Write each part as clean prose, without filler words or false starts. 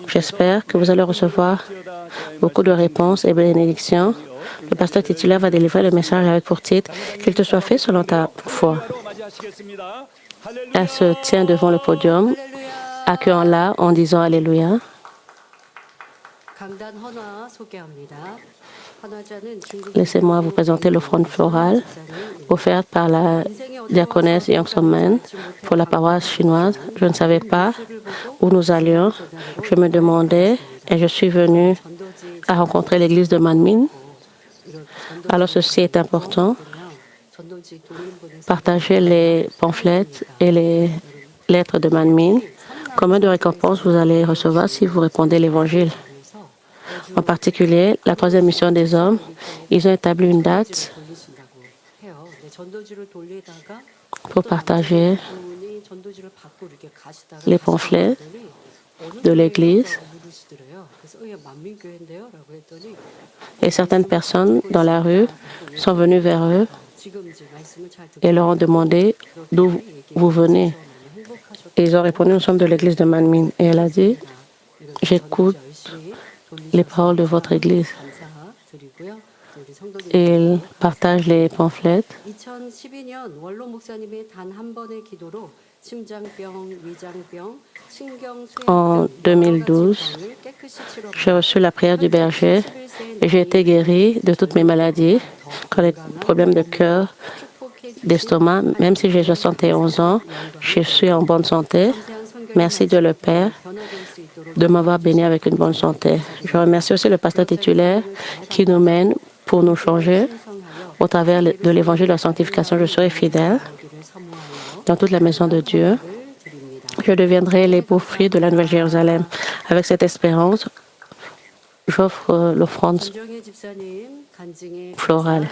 J'espère que vous allez recevoir beaucoup de réponses et bénédictions. Le pasteur titulaire va délivrer le message avec pour titre « Qu'il te soit fait selon ta foi ». Elle se tient devant le podium, accueillant-la en disant Alléluia. Laissez-moi vous présenter l'offrande florale offerte par la diaconesse Young Song-man pour la paroisse chinoise. Je ne savais pas où nous allions. Je me demandais et je suis venue à rencontrer l'église de Manmin. Alors ceci est important. Partagez les pamphlets et les lettres de Manmin. Combien de récompenses vous allez recevoir si vous répondez l'Évangile? En particulier, la troisième mission des hommes, ils ont établi une date pour partager les pamphlets de l'Église. Et certaines personnes dans la rue sont venues vers eux et leur ont demandé d'où vous venez. Et ils ont répondu, nous sommes de l'église de Manmin. Et elle a dit, j'écoute les paroles de votre église. Et ils partagent les pamphlets. En 2012, j'ai reçu la prière du berger et j'ai été guérie de toutes mes maladies, comme les problèmes de cœur, d'estomac. Même si j'ai 71 ans, je suis en bonne santé. Merci Dieu le Père de m'avoir béni avec une bonne santé. Je remercie aussi le pasteur titulaire qui nous mène pour nous changer au travers de l'évangile de la sanctification. Je serai fidèle dans toute la maison de Dieu. Je deviendrai les beaux fruits de la Nouvelle-Jérusalem. Avec cette espérance, j'offre l'offrande florale.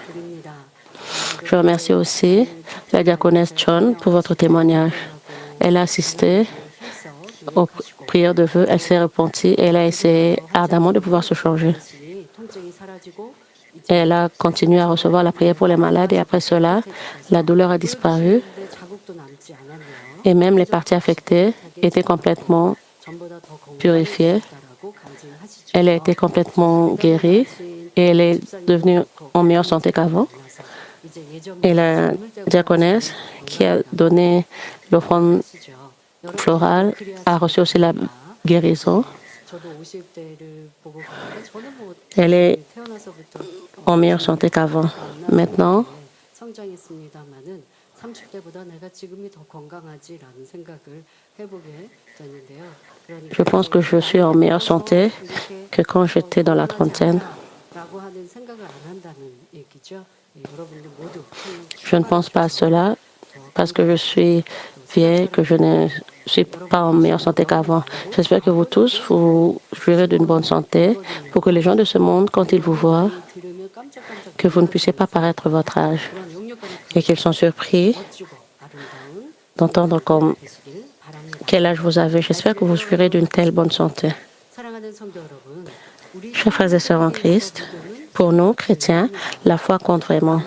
Je remercie aussi la diaconesse John pour votre témoignage. Elle a assisté aux prières de vœux, elle s'est repentie et elle a essayé ardemment de pouvoir se changer. Et elle a continué à recevoir la prière pour les malades et après cela, la douleur a disparu et même les parties affectées étaient complètement purifiées. Elle a été complètement guérie et elle est devenue en meilleure santé qu'avant. Et la diaconesse qui a donné l'offrande florale a reçu aussi la guérison. Elle est en meilleure santé qu'avant. Maintenant, je pense que je suis en meilleure santé que quand j'étais dans la trentaine. Je ne pense pas à cela parce que je suis vieille, que je ne suis pas en meilleure santé qu'avant. J'espère que vous tous, vous jouirez d'une bonne santé pour que les gens de ce monde, quand ils vous voient, que vous ne puissiez pas paraître votre âge et qu'ils sont surpris d'entendre comme quel âge vous avez. J'espère que vous jouirez d'une telle bonne santé. Chers frères et sœurs en Christ, pour nous, chrétiens, la foi compte vraiment.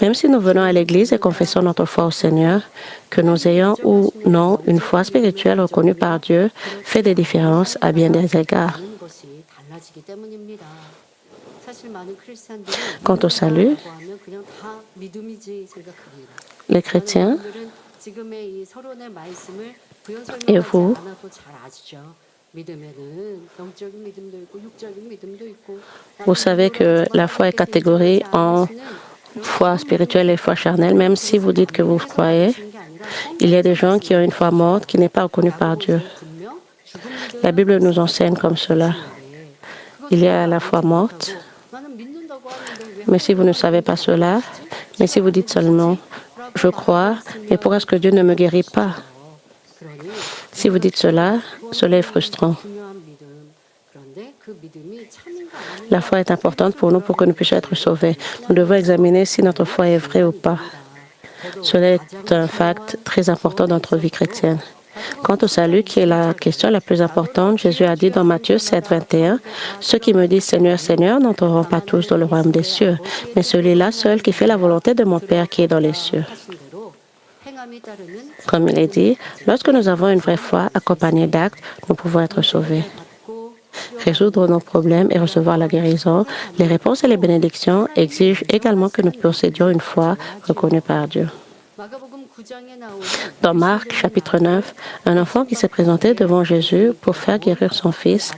Même si nous venons à l'Église et confessons notre foi au Seigneur, que nous ayons ou non une foi spirituelle reconnue par Dieu fait des différences à bien des égards. Quant au salut, les chrétiens et vous, vous savez que la foi est catégorisée en foi spirituelle et foi charnelle. Même si vous dites que vous croyez, il y a des gens qui ont une foi morte qui n'est pas reconnue par Dieu. La Bible nous enseigne comme cela. Il y a la foi morte, mais si vous ne savez pas cela, mais si vous dites seulement « je crois, mais pourquoi est-ce que Dieu ne me guérit pas ?» Si vous dites cela, cela est frustrant. La foi est importante pour nous pour que nous puissions être sauvés. Nous devons examiner si notre foi est vraie ou pas. Cela est un fact très important dans notre vie chrétienne. Quant au salut, qui est la question la plus importante, Jésus a dit dans Matthieu 7, 21, « Ceux qui me disent Seigneur, Seigneur n'entreront pas tous dans le royaume des cieux, mais celui-là seul qui fait la volonté de mon Père qui est dans les cieux. » Comme il est dit, lorsque nous avons une vraie foi accompagnée d'actes, nous pouvons être sauvés. Résoudre nos problèmes et recevoir la guérison, les réponses et les bénédictions exigent également que nous possédions une foi reconnue par Dieu. Dans Marc, chapitre 9, un enfant qui s'est présenté devant Jésus pour faire guérir son fils,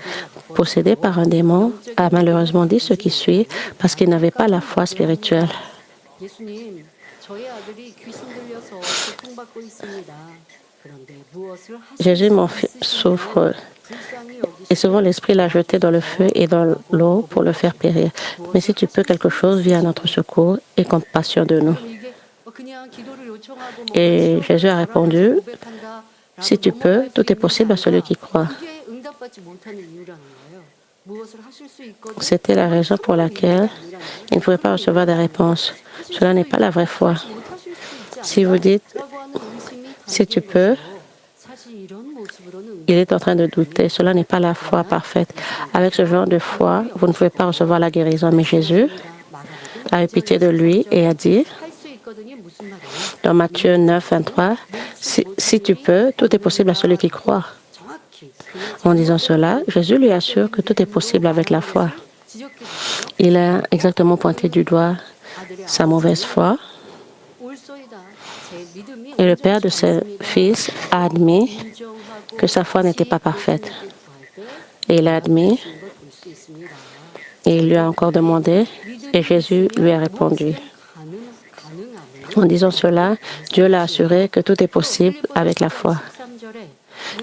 possédé par un démon, a malheureusement dit ce qui suit parce qu'il n'avait pas la foi spirituelle. Jésus, mon fils, souffre et souvent l'Esprit l'a jeté dans le feu et dans l'eau pour le faire périr. Mais si tu peux quelque chose, viens à notre secours et compassion de nous. Et Jésus a répondu, si tu peux, tout est possible à celui qui croit. C'était la raison pour laquelle il ne pouvait pas recevoir des réponses. Cela n'est pas la vraie foi. Si vous dites, si tu peux, il est en train de douter. Cela n'est pas la foi parfaite. Avec ce genre de foi, vous ne pouvez pas recevoir la guérison. Mais Jésus a eu pitié de lui et a dit, dans Matthieu 9, 23, si tu peux, tout est possible à celui qui croit. En disant cela, Jésus lui assure que tout est possible avec la foi. Il a exactement pointé du doigt sa mauvaise foi. Et le père de ce fils a admis que sa foi n'était pas parfaite. Et il a admis, et il lui a encore demandé, et Jésus lui a répondu. En disant cela, Dieu l'a assuré que tout est possible avec la foi.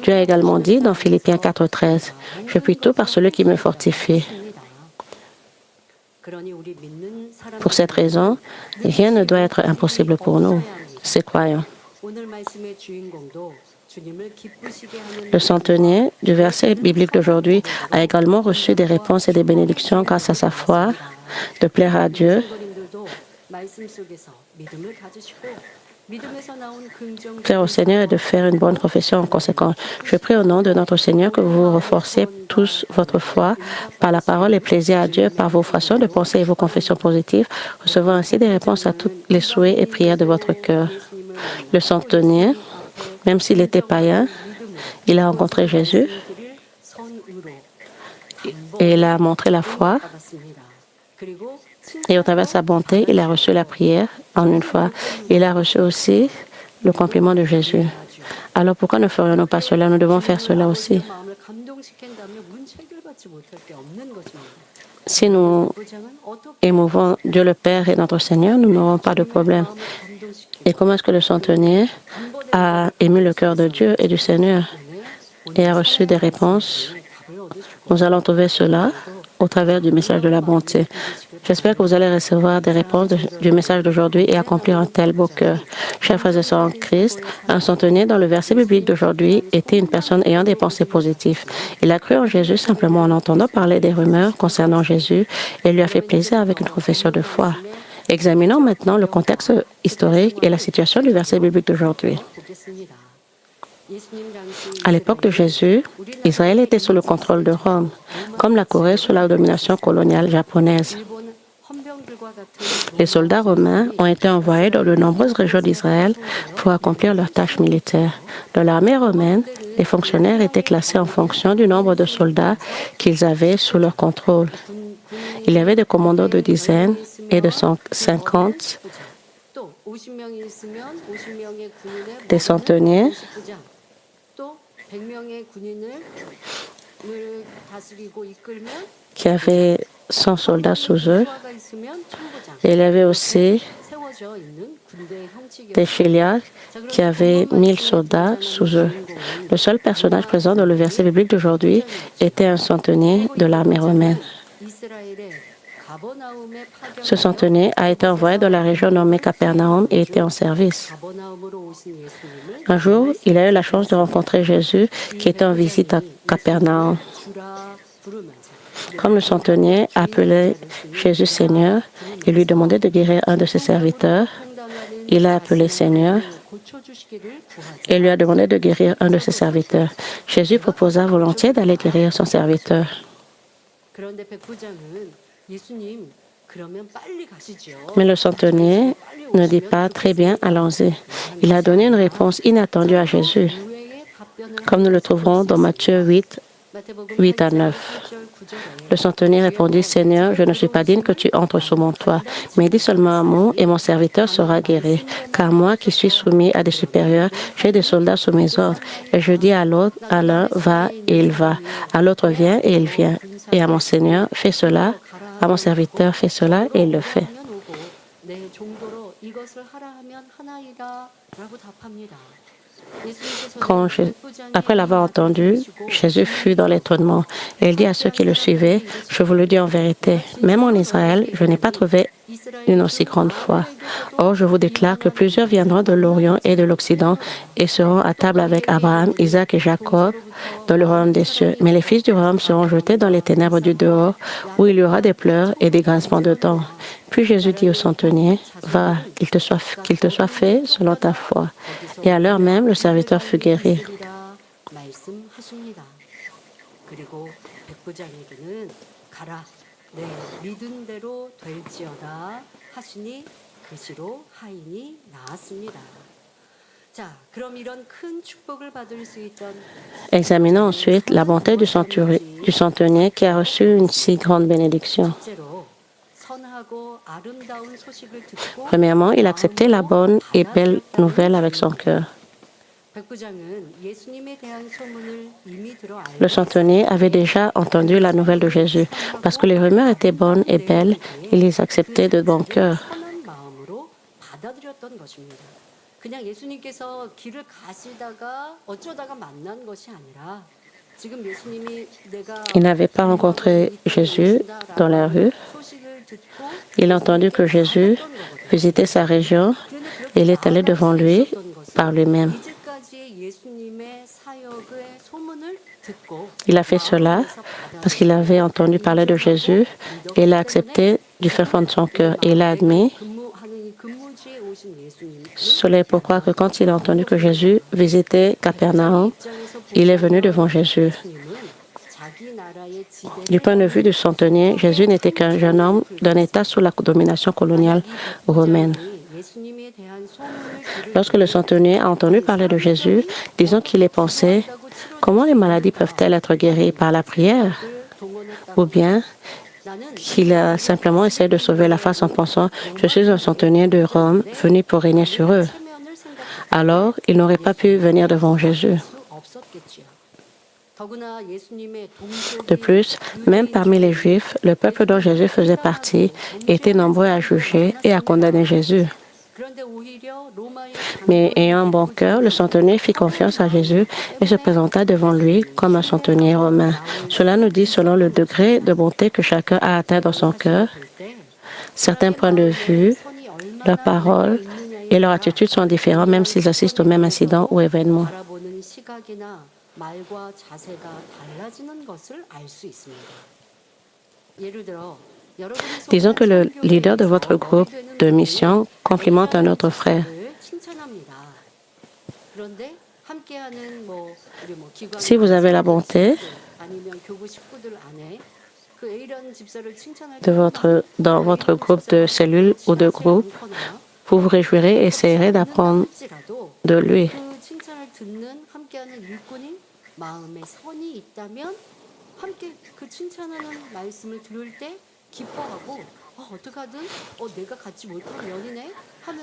Dieu a également dit dans Philippiens 4,13, « Je puis tout par celui qui me fortifie. » Pour cette raison, rien ne doit être impossible pour nous, ces croyants. Le centenier du verset biblique d'aujourd'hui a également reçu des réponses et des bénédictions grâce à sa foi, de plaire à Dieu. Plaire au Seigneur et de faire une bonne confession en conséquence. Je prie au nom de notre Seigneur que vous renforciez tous votre foi par la parole et plaisir à Dieu par vos façons de penser et vos confessions positives, recevant ainsi des réponses à tous les souhaits et prières de votre cœur. Le centenier, même s'il était païen, il a rencontré Jésus et il a montré la foi. Et au travers de sa bonté, il a reçu la prière en une fois. Il a reçu aussi le compliment de Jésus. Alors pourquoi ne ferions-nous pas cela? Nous devons faire cela aussi. Si nous émouvons Dieu le Père et notre Seigneur, nous n'aurons pas de problème. Et comment est-ce que le centenier a ému le cœur de Dieu et du Seigneur et a reçu des réponses? Nous allons trouver cela au travers du message de la bonté. J'espère que vous allez recevoir des réponses du message d'aujourd'hui et accomplir un tel beau cœur. Chers frères et sœurs en Christ, un centenier dans le verset biblique d'aujourd'hui était une personne ayant des pensées positives. Il a cru en Jésus simplement en entendant parler des rumeurs concernant Jésus et lui a fait plaisir avec une confession de foi. Examinons maintenant le contexte historique et la situation du verset biblique d'aujourd'hui. À l'époque de Jésus, Israël était sous le contrôle de Rome, comme la Corée sous la domination coloniale japonaise. Les soldats romains ont été envoyés dans de nombreuses régions d'Israël pour accomplir leurs tâches militaires. Dans l'armée romaine, les fonctionnaires étaient classés en fonction du nombre de soldats qu'ils avaient sous leur contrôle. Il y avait des commandants de dizaines et de 50, des centeniers, qui avaient 100 soldats sous eux. Et il y avait aussi des chiliarques qui avaient 1000 soldats sous eux. Le seul personnage présent dans le verset biblique d'aujourd'hui était un centenier de l'armée romaine. Ce centenier a été envoyé dans la région nommée Capernaum et était en service. Un jour, il a eu la chance de rencontrer Jésus qui était en visite à Capernaum. Comme le centenier appelait Jésus Seigneur et lui demandait de guérir un de ses serviteurs, il a appelé Seigneur et lui a demandé de guérir un de ses serviteurs. Jésus proposa volontiers d'aller guérir son serviteur. Mais le centenier ne dit pas très bien, allons-y. Il a donné une réponse inattendue à Jésus, comme nous le trouverons dans Matthieu 8 à 9. Le centenier répondit, Seigneur, je ne suis pas digne que tu entres sous mon toit, mais dis seulement un mot et mon serviteur sera guéri. Car moi qui suis soumis à des supérieurs, j'ai des soldats sous mes ordres. Et je dis à l'autre, à l'un, va et il va. À l'autre, viens et il vient. Et à mon Seigneur, fais cela. À mon serviteur, fais cela et il le fait. Après l'avoir entendu, Jésus fut dans l'étonnement. Et il dit à ceux qui le suivaient, je vous le dis en vérité, même en Israël, je n'ai pas trouvé une aussi grande foi. Or, je vous déclare que plusieurs viendront de l'Orient et de l'Occident et seront à table avec Abraham, Isaac et Jacob dans le royaume des cieux. Mais les fils du royaume seront jetés dans les ténèbres du dehors, où il y aura des pleurs et des grincements de dents. Puis Jésus dit au centenier, va, qu'il te soit fait selon ta foi. Et à l'heure même, le serviteur fut guéri. Examinons ensuite la bonté du centenier qui a reçu une si grande bénédiction. Premièrement, il a accepté la bonne et belle nouvelle avec son cœur. Le centenier avait déjà entendu la nouvelle de Jésus. Parce que les rumeurs étaient bonnes et belles, il les acceptait de bon cœur. Il n'avait pas rencontré Jésus dans la rue. Il a entendu que Jésus visitait sa région et il est allé devant lui par lui-même. Il a fait cela parce qu'il avait entendu parler de Jésus et il a accepté du fin fond de son cœur et il a admis. Cela est pourquoi que quand il a entendu que Jésus visitait Capernaum, il est venu devant Jésus. Du point de vue du centenier, Jésus n'était qu'un jeune homme d'un État sous la domination coloniale romaine. Lorsque le centenier a entendu parler de Jésus, disons qu'il ait pensé, comment les maladies peuvent-elles être guéries par la prière? Ou bien qu'il a simplement essayé de sauver la face en pensant, je suis un centenier de Rome venu pour régner sur eux. Alors, il n'aurait pas pu venir devant Jésus. De plus, même parmi les Juifs, le peuple dont Jésus faisait partie était nombreux à juger et à condamner Jésus. Mais ayant un bon cœur, le centenier fit confiance à Jésus et se présenta devant lui comme un centenier romain. Cela nous dit selon le degré de bonté que chacun a atteint dans son cœur. Certains points de vue, leurs paroles et leur attitude sont différents même s'ils assistent au même incident ou événement. Disons que le leader de votre groupe de mission complimente un autre frère. Si vous avez la bonté dans votre groupe de cellules ou de groupe, vous vous réjouirez et essayerez d'apprendre de lui.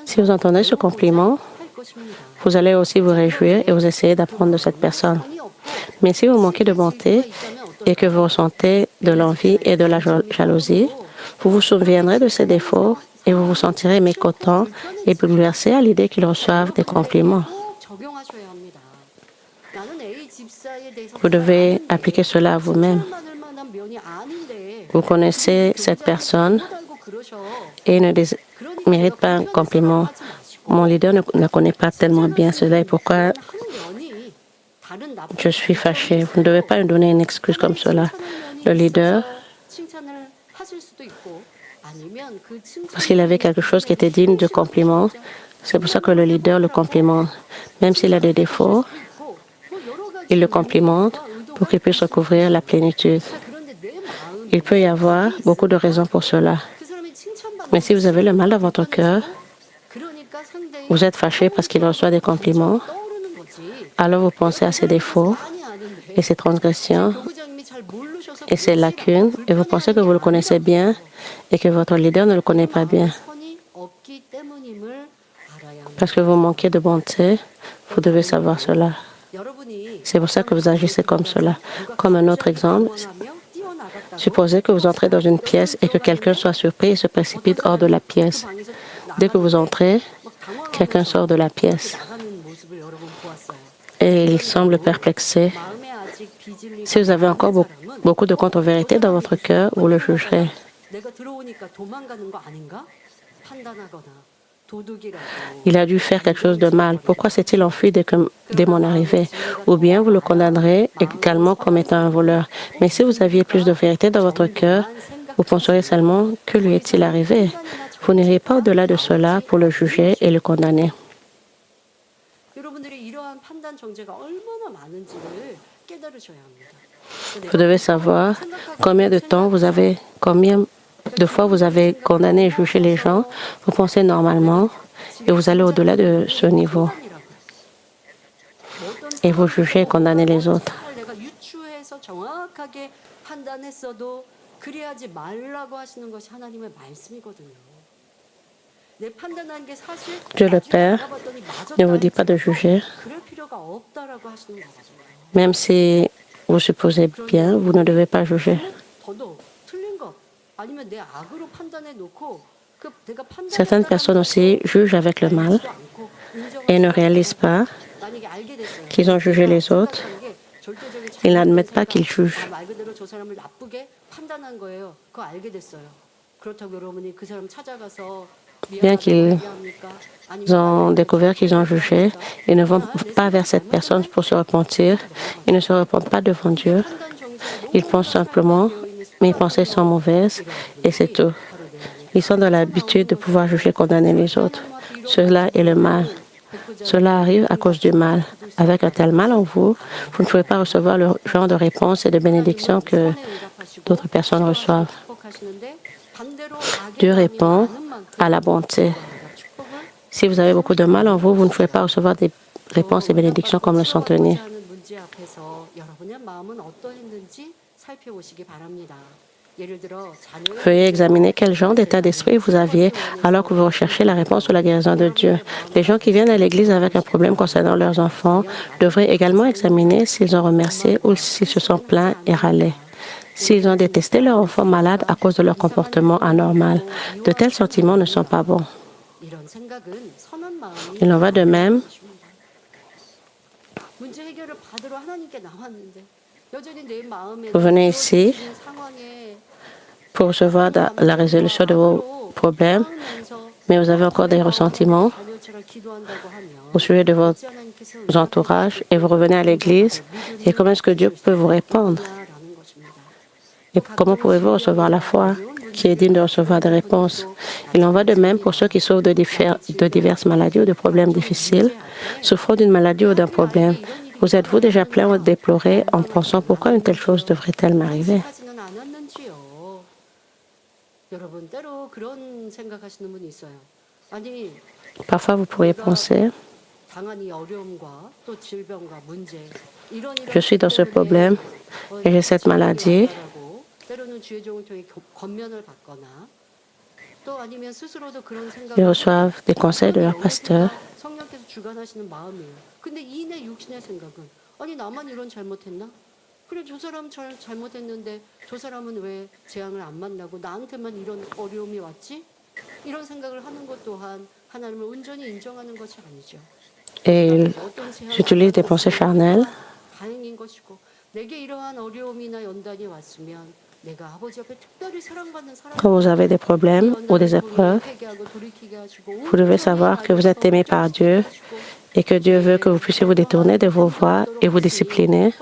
Si vous entendez ce compliment, vous allez aussi vous réjouir et vous essayez d'apprendre de cette personne. Mais si vous manquez de bonté et que vous ressentez de l'envie et de la jalousie, vous vous souviendrez de ces défauts et vous vous sentirez mécontent et bouleversé à l'idée qu'ils reçoivent des compliments. Vous devez appliquer cela à vous-même. Vous connaissez cette personne et ne mérite pas un compliment. Mon leader ne connaît pas tellement bien cela et pourquoi je suis fâché. Vous ne devez pas me donner une excuse comme cela. Le leader, parce qu'il avait quelque chose qui était digne de compliment, c'est pour ça que le leader le complimente. Même s'il a des défauts, il le complimente pour qu'il puisse recouvrir la plénitude. Il peut y avoir beaucoup de raisons pour cela. Mais si vous avez le mal dans votre cœur, vous êtes fâché parce qu'il reçoit des compliments, alors vous pensez à ses défauts et ses transgressions et ses lacunes, et vous pensez que vous le connaissez bien et que votre leader ne le connaît pas bien. Parce que vous manquez de bonté, vous devez savoir cela. C'est pour ça que vous agissez comme cela. Comme un autre exemple, supposez que vous entrez dans une pièce et que quelqu'un soit surpris et se précipite hors de la pièce. Dès que vous entrez, quelqu'un sort de la pièce et il semble perplexé. Si vous avez encore beaucoup de contre-vérités dans votre cœur, vous le jugerez. Il a dû faire quelque chose de mal. Pourquoi s'est-il enfui dès mon arrivée? Ou bien vous le condamnerez également comme étant un voleur. Mais si vous aviez plus de vérité dans votre cœur, vous penseriez seulement que lui est-il arrivé. Vous n'iriez pas au-delà de cela pour le juger et le condamner. Vous devez savoir combien de fois vous avez condamné et jugé les gens. Vous pensez normalement et vous allez au-delà de ce niveau. Et vous jugez et condamnez les autres. Dieu le Père ne vous dit pas de juger. Même si vous supposez bien, vous ne devez pas juger. Certaines personnes aussi jugent avec le mal et ne réalisent pas qu'ils ont jugé les autres. Ils n'admettent pas qu'ils jugent. Bien qu'ils ont découvert qu'ils ont jugé, ils ne vont pas vers cette personne pour se repentir. Ils ne se repentent pas devant Dieu. Ils pensent simplement, mes pensées sont mauvaises et c'est tout. Ils sont dans l'habitude de pouvoir juger et condamner les autres. Cela est le mal. Cela arrive à cause du mal. Avec un tel mal en vous, vous ne pouvez pas recevoir le genre de réponse et de bénédiction que d'autres personnes reçoivent. Dieu répond à la bonté. Si vous avez beaucoup de mal en vous, vous ne pouvez pas recevoir des réponses et bénédictions comme le sont tenus. Veuillez examiner quel genre d'état d'esprit vous aviez alors que vous recherchez la réponse ou la guérison de Dieu. Les gens qui viennent à l'Église avec un problème concernant leurs enfants devraient également examiner s'ils ont remercié ou s'ils se sont plaints et râlés. S'ils ont détesté leur enfant malade à cause de leur comportement anormal, de tels sentiments ne sont pas bons. Il en va de même vous venez ici pour recevoir la résolution de vos problèmes, mais vous avez encore des ressentiments au sujet de vos entourages et vous revenez à l'Église. Et comment est-ce que Dieu peut vous répondre? Et comment pouvez-vous recevoir la foi qui est digne de recevoir des réponses? Il en va de même pour ceux qui souffrent de diverses maladies ou de problèmes difficiles, souffrant d'une maladie ou d'un problème. Vous êtes-vous déjà plein ou déploré en pensant pourquoi une telle chose devrait-elle m'arriver? Parfois, vous pourriez penser, je suis dans ce problème et j'ai cette maladie. Ils reçoivent des conseils de leur pasteur. Et ils utilisent des pensées charnelles. Quand vous avez des problèmes ou des épreuves, vous devez savoir que vous êtes aimé par Dieu et que Dieu veut que vous puissiez vous détourner de vos voies et vous discipliner.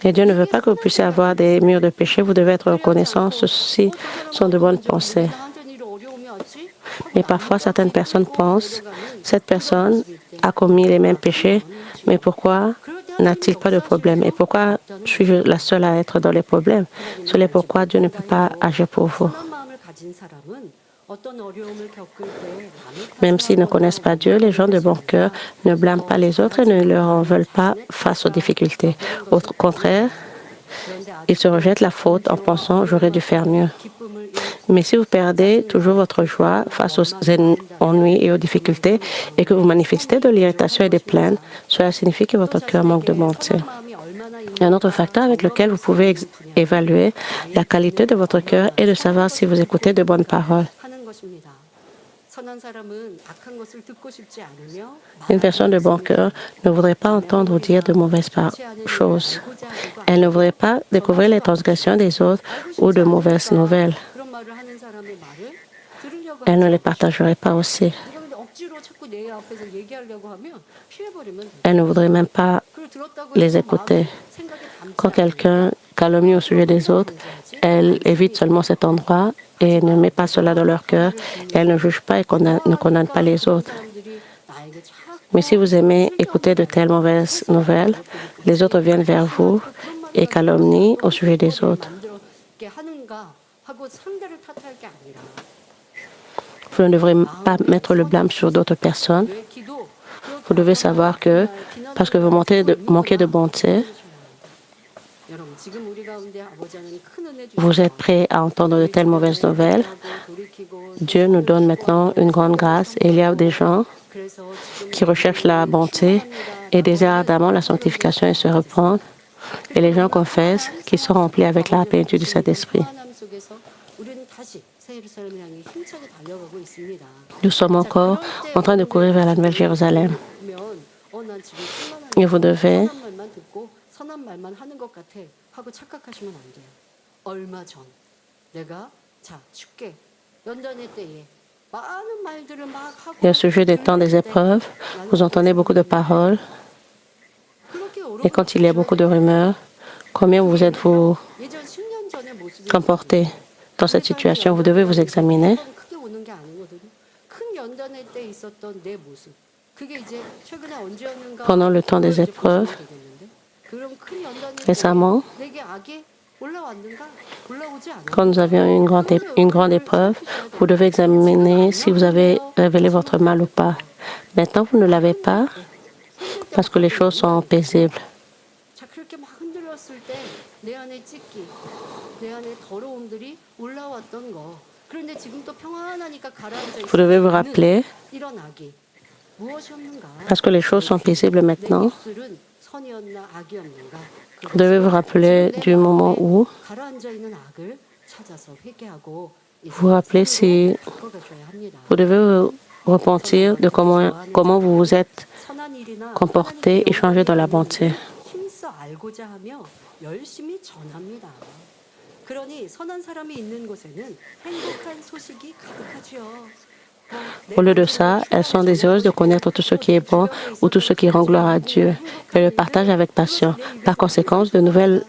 Et Dieu ne veut pas que vous puissiez avoir des murs de péché. Vous devez être reconnaissant. Ceci sont de bonnes pensées. Et parfois, certaines personnes pensent, cette personne a commis les mêmes péchés, mais pourquoi n'a-t-il pas de problème? Et pourquoi suis-je la seule à être dans les problèmes? Cela est pourquoi Dieu ne peut pas agir pour vous. Même s'ils ne connaissent pas Dieu, les gens de bon cœur ne blâment pas les autres et ne leur en veulent pas face aux difficultés. Au contraire, ils se rejettent la faute en pensant « j'aurais dû faire mieux ». Mais si vous perdez toujours votre joie face aux ennuis et aux difficultés et que vous manifestez de l'irritation et des plaintes, cela signifie que votre cœur manque de bonté. Un autre facteur avec lequel vous pouvez évaluer la qualité de votre cœur est de savoir si vous écoutez de bonnes paroles. Une personne de bon cœur ne voudrait pas entendre ou dire de mauvaises choses. Elle ne voudrait pas découvrir les transgressions des autres ou de mauvaises nouvelles. Elle ne les partagerait pas aussi. Elle ne voudrait même pas les écouter. Quand quelqu'un calomnie au sujet des autres, elle évite seulement cet endroit et ne met pas cela dans leur cœur. Elle ne juge pas et ne condamne pas les autres. Mais si vous aimez écouter de telles mauvaises nouvelles, les autres viennent vers vous et calomnient au sujet des autres. Vous ne devrez pas mettre le blâme sur d'autres personnes. Vous devez savoir que parce que vous manquez de bonté, vous êtes prêts à entendre de telles mauvaises nouvelles. Dieu nous donne maintenant une grande grâce et il y a des gens qui recherchent la bonté et désirent ardemment la sanctification et se reprendre. Et les gens confessent qu'ils sont remplis avec la plénitude du Saint-Esprit. Nous sommes encore en train de courir vers la Nouvelle Jérusalem. Et vous devez et au sujet des temps des épreuves, vous entendez beaucoup de paroles. Et quand il y a beaucoup de rumeurs, combien vous êtes-vous comporté dans cette situation? Vous devez vous examiner. Pendant le temps des épreuves, récemment, quand nous avions une grande épreuve, vous devez examiner si vous avez révélé votre mal ou pas. Maintenant, vous ne l'avez pas parce que les choses sont paisibles. Vous devez vous rappeler, parce que les choses sont paisibles maintenant, vous devez vous rappeler du moment où vous rappelez si vous devez vous repentir de comment vous vous êtes comporté et changé dans la bonté. Au lieu de ça, elles sont désireuses de connaître tout ce qui est bon ou tout ce qui rend gloire à Dieu et le partagent avec passion. Par conséquent, de nouvelles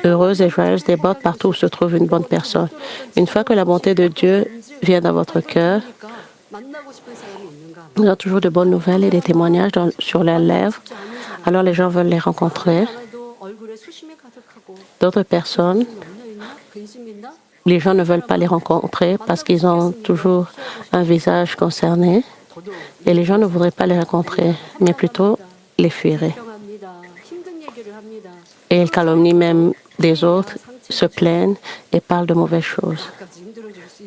heureuses et joyeuses débordent partout où se trouve une bonne personne. Une fois que la bonté de Dieu vient dans votre cœur, il y a toujours de bonnes nouvelles et des témoignages sur les lèvres. Alors les gens veulent les rencontrer. D'autres personnes, les gens ne veulent pas les rencontrer parce qu'ils ont toujours un visage concerné et les gens ne voudraient pas les rencontrer, mais plutôt les fuiraient. Et ils calomnient même des autres, se plaignent et parlent de mauvaises choses.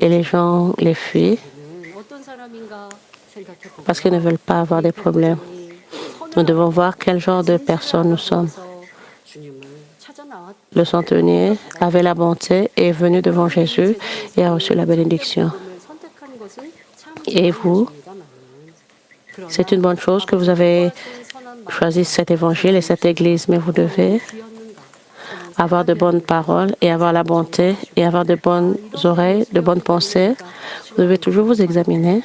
Et les gens les fuient parce qu'ils ne veulent pas avoir des problèmes. Nous devons voir quel genre de personnes nous sommes. Le centenier avait la bonté et est venu devant Jésus et a reçu la bénédiction. Et vous, c'est une bonne chose que vous avez choisi cet évangile et cette église, mais vous devez avoir de bonnes paroles et avoir la bonté et avoir de bonnes oreilles, de bonnes pensées. Vous devez toujours vous examiner.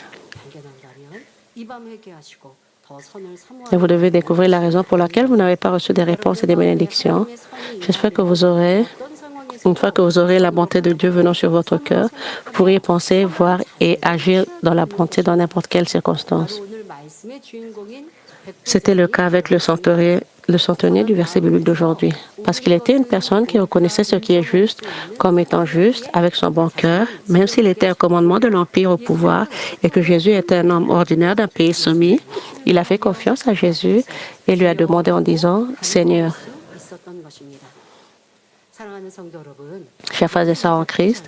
Et vous devez découvrir la raison pour laquelle vous n'avez pas reçu des réponses et des bénédictions. J'espère que vous aurez, une fois que vous aurez la bonté de Dieu venant sur votre cœur, vous pourrez penser, voir et agir dans la bonté dans n'importe quelle circonstance. C'était le cas avec le centenier du verset biblique d'aujourd'hui, parce qu'il était une personne qui reconnaissait ce qui est juste comme étant juste avec son bon cœur, même s'il était un commandement de l'Empire au pouvoir et que Jésus était un homme ordinaire d'un pays soumis. Il a fait confiance à Jésus et lui a demandé en disant, « Seigneur, chers frères et sœurs en Christ,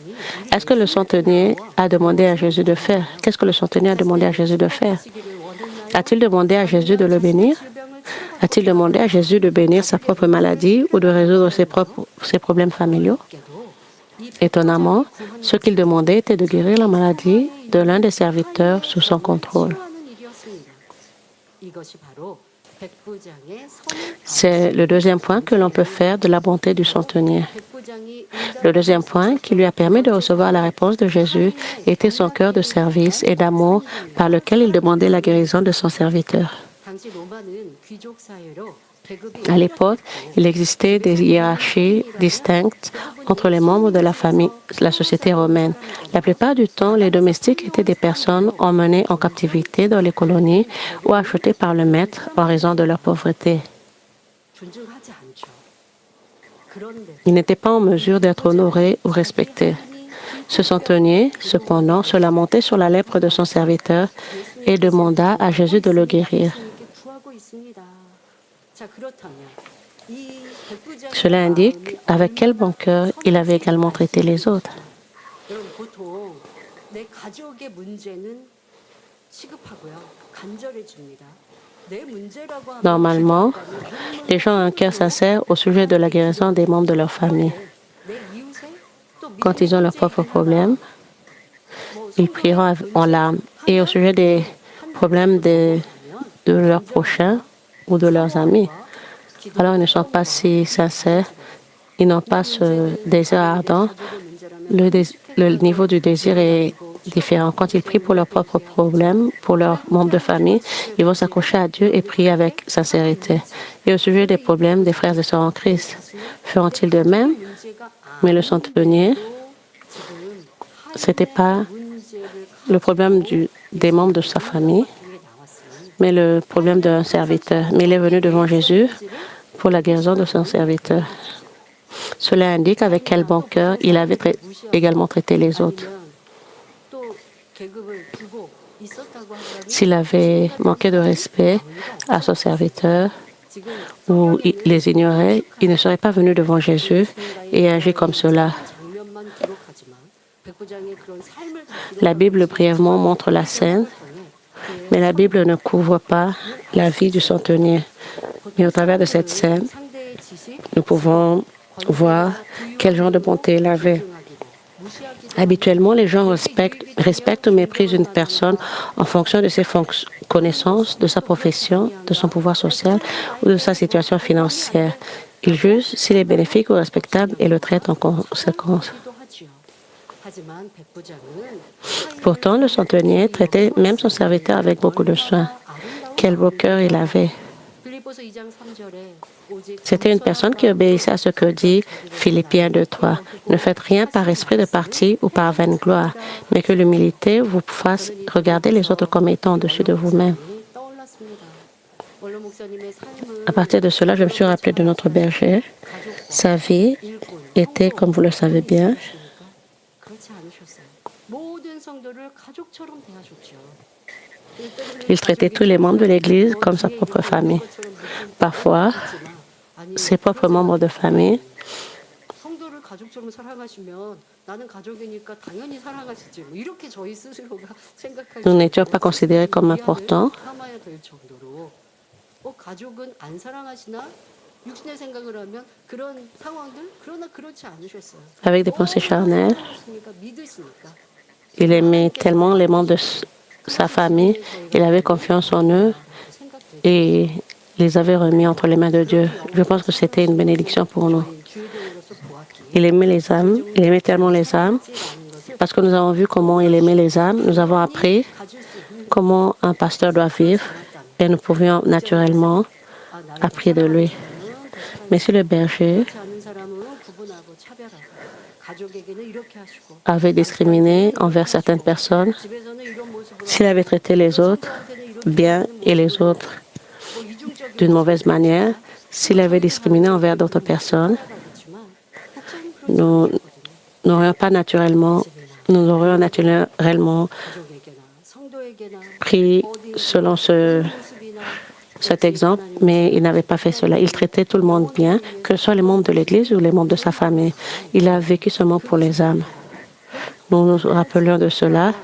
est-ce que le centenier a demandé à Jésus de faire? Qu'est-ce que le centenier a demandé à Jésus de faire? A-t-il demandé à Jésus de le bénir? A-t-il demandé à Jésus de bénir sa propre maladie ou de résoudre ses problèmes familiaux? Étonnamment, ce qu'il demandait était de guérir la maladie de l'un des serviteurs sous son contrôle. C'est le deuxième point que l'on peut faire de la bonté du centenier. Le deuxième point qui lui a permis de recevoir la réponse de Jésus était son cœur de service et d'amour par lequel il demandait la guérison de son serviteur. À l'époque, il existait des hiérarchies distinctes entre les membres de la famille, la société romaine. La plupart du temps, les domestiques étaient des personnes emmenées en captivité dans les colonies ou achetées par le maître en raison de leur pauvreté. Ils n'étaient pas en mesure d'être honorés ou respectés. Ce centenier, cependant, se lamentait sur la lèpre de son serviteur et demanda à Jésus de le guérir. Cela indique avec quel bon cœur il avait également traité les autres. Normalement, les gens ont un cœur sincère au sujet de la guérison des membres de leur famille. Quand ils ont leurs propres problèmes, ils prieront en larmes. Et au sujet des problèmes de leurs prochains ou de leurs amis, alors ils ne sont pas si sincères, ils n'ont pas ce désir ardent. Le niveau du désir est différent. Quand ils prient pour leurs propres problèmes, pour leurs membres de famille, ils vont s'accrocher à Dieu et prier avec sincérité. Et au sujet des problèmes des frères et sœurs en Christ, feront-ils de même? Mais le centenier, ce n'était pas le problème des membres de sa famille, mais le problème d'un serviteur. Mais il est venu devant Jésus pour la guérison de son serviteur. Cela indique avec quel bon cœur il avait également traité les autres. S'il avait manqué de respect à son serviteur ou les ignorait, il ne serait pas venu devant Jésus et agi comme cela. La Bible brièvement montre la scène, mais la Bible ne couvre pas la vie du centenier. Mais au travers de cette scène, nous pouvons voir quel genre de bonté il avait. Habituellement, les gens respectent ou méprisent une personne en fonction de ses connaissances, de sa profession, de son pouvoir social ou de sa situation financière. Ils jugent s'il est bénéfique ou respectable et le traitent en conséquence. Pourtant, le centenier traitait même son serviteur avec beaucoup de soin. Quel beau cœur il avait. C'était une personne qui obéissait à ce que dit Philippiens 2:3. Ne faites rien par esprit de parti ou par vaine gloire, mais que l'humilité vous fasse regarder les autres comme étant au-dessus de vous-même. À partir de cela, je me suis rappelé de notre berger. Sa vie était, comme vous le savez bien, il traitait tous les membres de l'Église comme sa propre famille. Parfois, ses propres membres de famille nous n'étions pas considérés comme importants. Avec des pensées charnelles, il aimait tellement les membres de sa famille, il avait confiance en eux et les avait remis entre les mains de Dieu. Je pense que c'était une bénédiction pour nous. Il aimait les âmes, il aimait tellement les âmes, parce que nous avons vu comment il aimait les âmes. Nous avons appris comment un pasteur doit vivre et nous pouvions naturellement apprendre de lui. Mais si le berger avait discriminé envers certaines personnes, s'il avait traité les autres bien et les autres d'une mauvaise manière, s'il avait discriminé envers d'autres personnes, nous n'aurions pas naturellement, nous aurions naturellement pris selon cet exemple, mais il n'avait pas fait cela. Il traitait tout le monde bien, que ce soit les membres de l'Église ou les membres de sa famille. Il a vécu seulement pour les âmes. Nous nous rappelions de cela.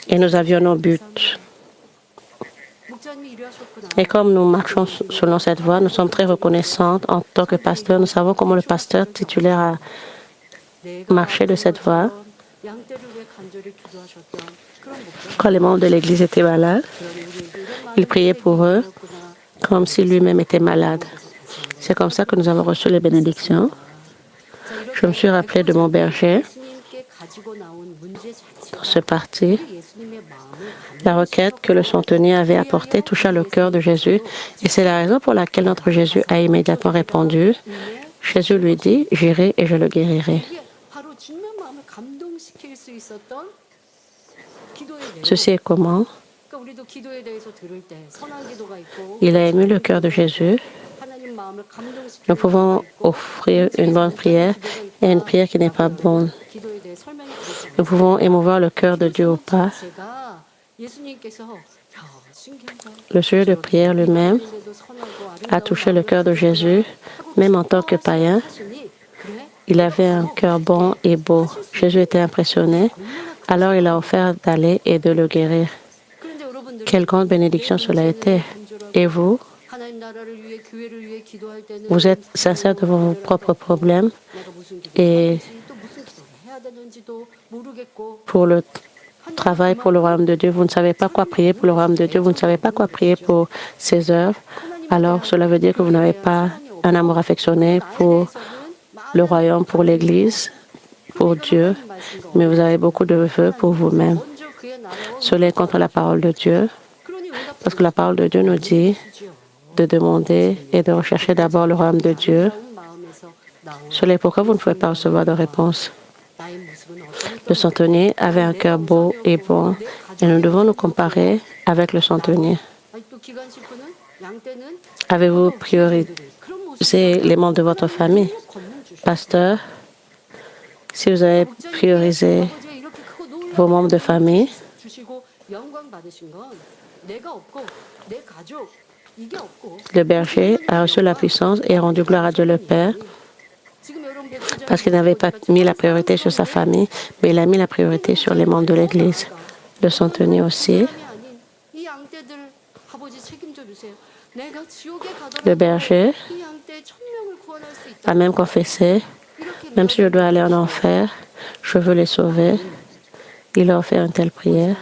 Et nous avions nos buts. Et comme nous marchons selon cette voie, nous sommes très reconnaissantes en tant que pasteur. Nous savons comment le pasteur titulaire a marché de cette voie. Quand les membres de l'Église étaient malades, il priait pour eux comme si lui-même était malade. C'est comme ça que nous avons reçu les bénédictions. Je me suis rappelé de mon berger dans ce parti. La requête que le centenier avait apportée toucha le cœur de Jésus et c'est la raison pour laquelle notre Jésus a immédiatement répondu. Jésus lui dit, « J'irai et je le guérirai. » Ceci est comment il a ému le cœur de Jésus. Nous pouvons offrir une bonne prière et une prière qui n'est pas bonne. Nous pouvons émouvoir le cœur de Dieu ou pas. Le sujet de prière lui-même a touché le cœur de Jésus, même en tant que païen. Il avait un cœur bon et beau. Jésus était impressionné. Alors il a offert d'aller et de le guérir. Quelle grande bénédiction cela était. Et vous? Vous êtes sincère devant vos propres problèmes et pour le travail pour le royaume de Dieu, vous ne savez pas quoi prier pour le royaume de Dieu, vous ne savez pas quoi prier pour ses œuvres. Alors cela veut dire que vous n'avez pas un amour affectionné pour le royaume, pour l'Église, pour Dieu, mais vous avez beaucoup de vœux pour vous-même. Cela est contre la parole de Dieu, parce que la parole de Dieu nous dit de demander et de rechercher d'abord le royaume de Dieu. Cela est pourquoi vous ne pouvez pas recevoir de réponse. Le centenier avait un cœur beau et bon, et nous devons nous comparer avec le centenier. Avez-vous priorisé les membres de votre famille? Pasteur, si vous avez priorisé vos membres de famille, le berger a reçu la puissance et a rendu gloire à Dieu le Père parce qu'il n'avait pas mis la priorité sur sa famille, mais il a mis la priorité sur les membres de l'Église. Le centenier aussi. Le berger a même confessé, même si je dois aller en enfer, je veux les sauver. Il a offert une telle prière.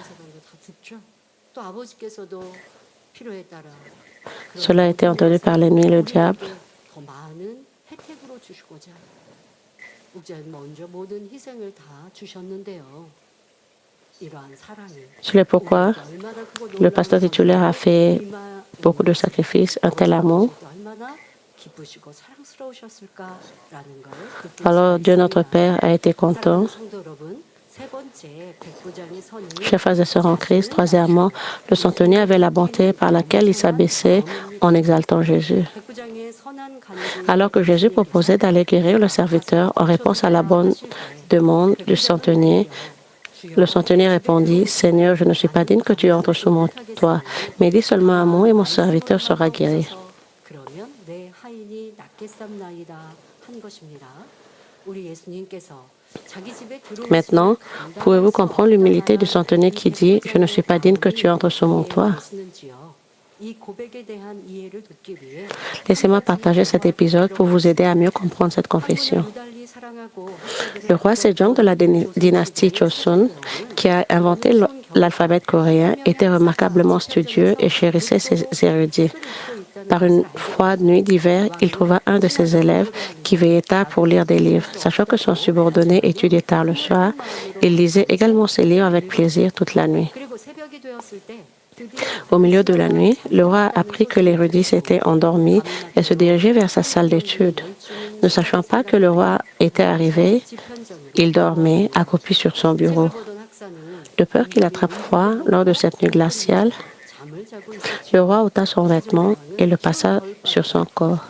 Cela a été entendu par l'ennemi, le diable. C'est pourquoi le pasteur titulaire a fait beaucoup de sacrifices, un tel amour. Alors Dieu notre Père a été content. Chers frères et sœurs en Christ, troisièmement, le centenier avait la bonté par laquelle il s'abaissait en exaltant Jésus. Alors que Jésus proposait d'aller guérir le serviteur en réponse à la bonne demande du centenier, le centenier répondit, « Seigneur, je ne suis pas digne que tu entres sous mon toit, mais dis seulement un mot et mon serviteur sera guéri. » Maintenant, pouvez-vous comprendre l'humilité du centenier qui dit « Je ne suis pas digne que tu entres sous mon toit ». Laissez-moi partager cet épisode pour vous aider à mieux comprendre cette confession. Le roi Sejong de la dynastie Joseon, qui a inventé l'alphabet coréen, était remarquablement studieux et chérissait ses érudits. Par une froide nuit d'hiver, il trouva un de ses élèves qui veillait tard pour lire des livres. Sachant que son subordonné étudiait tard le soir, il lisait également ses livres avec plaisir toute la nuit. Au milieu de la nuit, le roi a appris que l'érudit s'était endormi et se dirigeait vers sa salle d'études. Ne sachant pas que le roi était arrivé, il dormait, accroupi sur son bureau. De peur qu'il attrape froid lors de cette nuit glaciale, le roi ôta son vêtement et le passa sur son corps.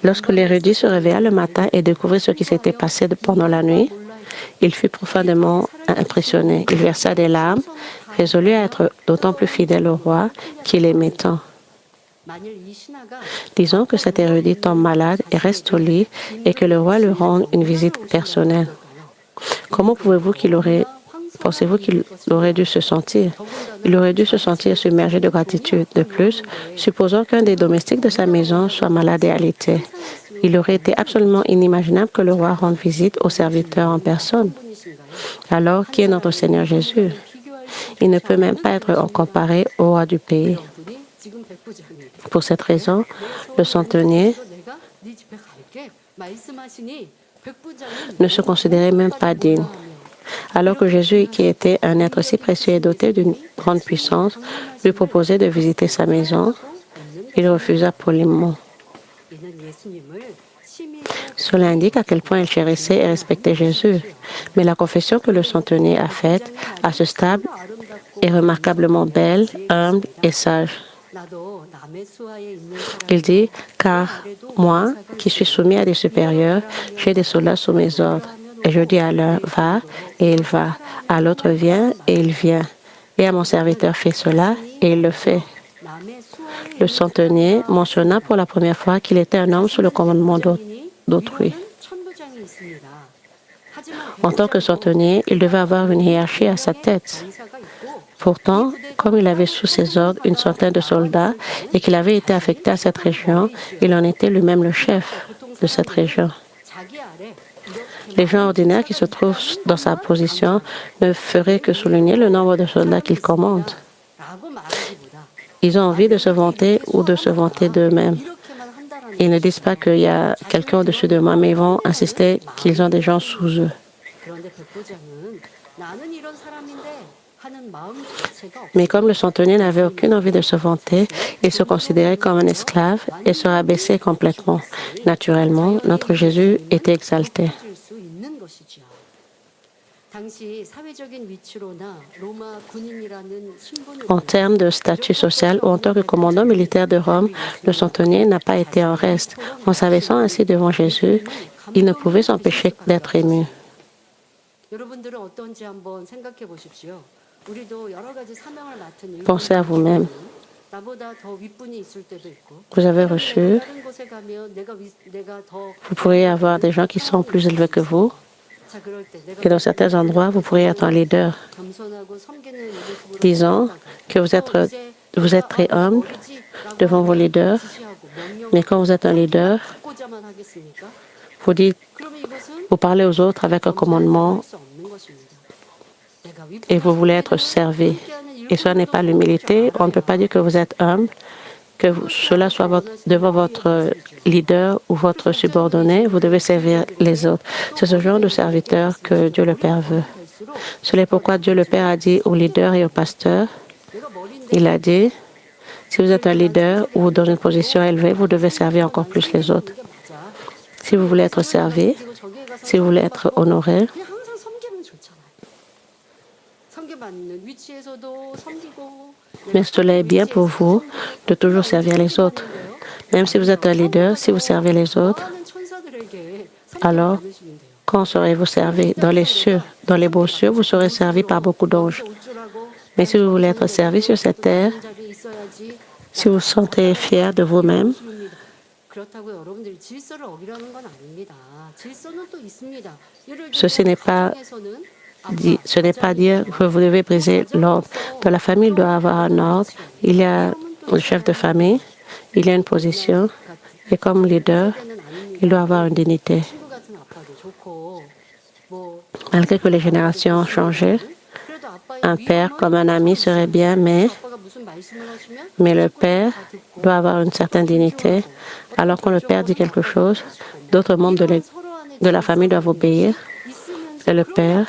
Lorsque l'érudit se réveilla le matin et découvrit ce qui s'était passé pendant la nuit, il fut profondément impressionné. Il versa des larmes, résolu à être d'autant plus fidèle au roi qu'il aimait tant. Disons que cet érudit tombe malade et reste au lit et que le roi lui rende une visite personnelle. Comment pensez-vous qu'il aurait dû se sentir? Il aurait dû se sentir submergé de gratitude. De plus, supposons qu'un des domestiques de sa maison soit malade et alité. Il aurait été absolument inimaginable que le roi rende visite aux serviteurs en personne. Alors, qui est notre Seigneur Jésus? Il ne peut même pas être comparé au roi du pays. Pour cette raison, le centenier ne se considérait même pas digne. Alors que Jésus, qui était un être si précieux et doté d'une grande puissance, lui proposait de visiter sa maison, il refusa poliment. Cela indique à quel point il chérissait et respectait Jésus. Mais la confession que le centenier a faite à ce stade est remarquablement belle, humble et sage. Il dit, car moi, qui suis soumis à des supérieurs, j'ai des soldats sous mes ordres. Et je dis à l'un, va, et il va. À l'autre, viens, et il vient. Et à mon serviteur, fais cela, et il le fait. Le centenier mentionna pour la première fois qu'il était un homme sous le commandement d'autrui. En tant que centenier, il devait avoir une hiérarchie à sa tête. Pourtant, comme il avait sous ses ordres une centaine de soldats et qu'il avait été affecté à cette région, il en était lui-même le chef de cette région. Les gens ordinaires qui se trouvent dans sa position ne feraient que souligner le nombre de soldats qu'ils commandent. Ils ont envie de se vanter ou de se vanter d'eux-mêmes. Ils ne disent pas qu'il y a quelqu'un au-dessus de moi, mais ils vont insister qu'ils ont des gens sous eux. Mais comme le centenier n'avait aucune envie de se vanter, il se considérait comme un esclave et se rabaissait complètement. Naturellement, notre Jésus était exalté. En termes de statut social ou en tant que commandant militaire de Rome, le centenier n'a pas été en reste. En s'abaissant ainsi devant Jésus, il ne pouvait s'empêcher d'être ému. Pensez à vous-même. Vous avez reçu, vous pourriez avoir des gens qui sont plus élevés que vous. Et dans certains endroits, vous pourriez être un leader. Disons que vous êtes très humble devant vos leaders, mais quand vous êtes un leader, vous parlez aux autres avec un commandement et vous voulez être servi. Et ce n'est pas l'humilité. On ne peut pas dire que vous êtes humble, que cela soit devant votre leader ou votre subordonné. Vous devez servir les autres. C'est ce genre de serviteur que Dieu le Père veut. C'est pourquoi Dieu le Père a dit aux leaders et aux pasteurs, il a dit, si vous êtes un leader ou dans une position élevée, vous devez servir encore plus les autres. Si vous voulez être servi, si vous voulez être honoré, mais cela est bien pour vous de toujours servir les autres. Même si vous êtes un leader, si vous servez les autres, alors quand serez-vous servi? Dans les cieux, dans les beaux cieux, vous serez servi par beaucoup d'anges. Mais si vous voulez être servi sur cette terre, si vous vous sentez fier de vous-même, ce n'est pas dire que vous devez briser l'ordre. Dans la famille, il doit y avoir un ordre. Il y a le chef de famille, il y a une position, et comme leader, il doit avoir une dignité. Malgré que les générations ont changé, un père comme un ami serait bien, mais Mais le père doit avoir une certaine dignité. Alors quand le père dit quelque chose, d'autres membres de la famille doivent obéir. Et le père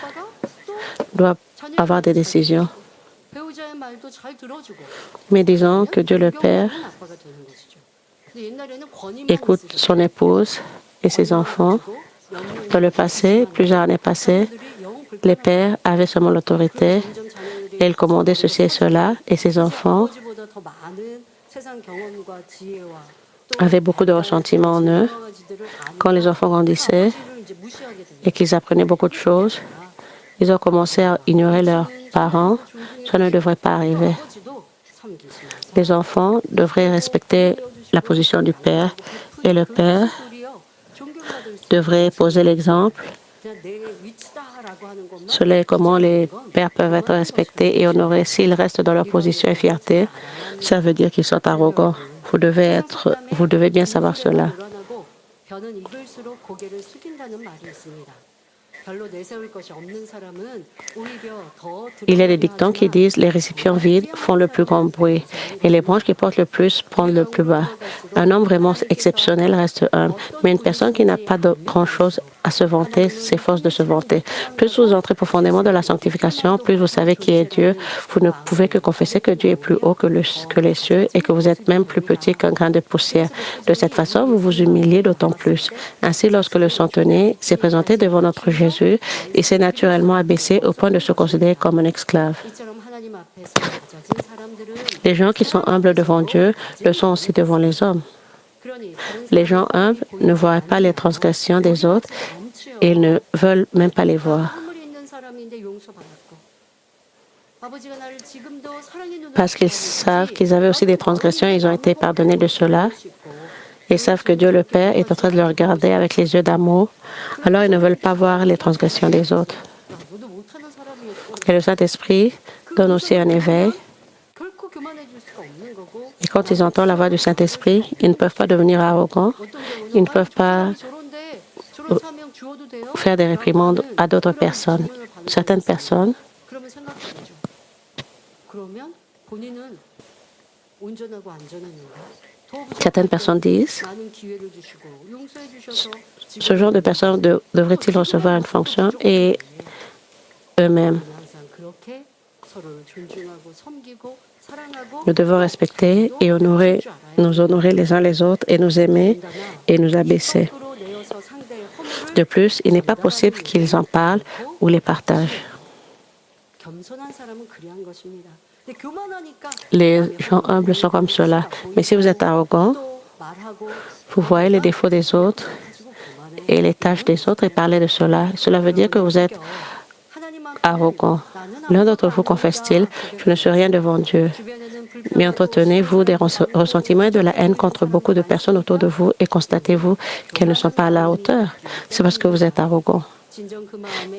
doit avoir des décisions. Mais disons que Dieu le Père écoute son épouse et ses enfants. Dans le passé, plusieurs années passées, les pères avaient seulement l'autorité et ils commandaient ceci et cela, et ses enfants avaient beaucoup de ressentiments en eux. Quand les enfants grandissaient et qu'ils apprenaient beaucoup de choses, ils ont commencé à ignorer leurs parents. Ça ne devrait pas arriver. Les enfants devraient respecter la position du père et le père devrait poser l'exemple. Cela est comment les pères peuvent être respectés et honorés s'ils restent dans leur position et fierté. Ça veut dire qu'ils sont arrogants. Vous devez bien savoir cela. Il y a des dictons qui disent les récipients vides font le plus grand bruit et les branches qui portent le plus prennent le plus bas. Un homme vraiment exceptionnel reste humble, mais une personne qui n'a pas de grand-chose à se vanter s'efforce de se vanter. Plus vous entrez profondément dans la sanctification, plus vous savez qui est Dieu. Vous ne pouvez que confesser que Dieu est plus haut que les cieux et que vous êtes même plus petit qu'un grain de poussière. De cette façon, vous vous humiliez d'autant plus. Ainsi, lorsque le centenier s'est présenté devant notre Jésus, il s'est naturellement abaissé au point de se considérer comme un esclave. Les gens qui sont humbles devant Dieu le sont aussi devant les hommes. Les gens humbles ne voient pas les transgressions des autres et ils ne veulent même pas les voir. Parce qu'ils savent qu'ils avaient aussi des transgressions et ils ont été pardonnés de cela. Ils savent que Dieu le Père est en train de le regarder avec les yeux d'amour. Alors ils ne veulent pas voir les transgressions des autres. Et le Saint-Esprit donne aussi un éveil. Et quand ils entendent la voix du Saint-Esprit, ils ne peuvent pas devenir arrogants. Ils ne peuvent pas faire des réprimandes à d'autres personnes. Certaines personnes disent, ce genre de personnes devrait-il recevoir une fonction et eux-mêmes. Nous devons respecter et nous honorer les uns les autres et nous aimer et nous abaisser. De plus, il n'est pas possible qu'ils en parlent ou les partagent. Les gens humbles sont comme cela. Mais si vous êtes arrogant, vous voyez les défauts des autres et les tâches des autres et parlez de cela. Cela veut dire que vous êtes arrogant. L'un d'entre vous confesse-t-il, je ne suis rien devant Dieu. Mais entretenez-vous des ressentiments et de la haine contre beaucoup de personnes autour de vous et constatez-vous qu'elles ne sont pas à la hauteur. C'est parce que vous êtes arrogant.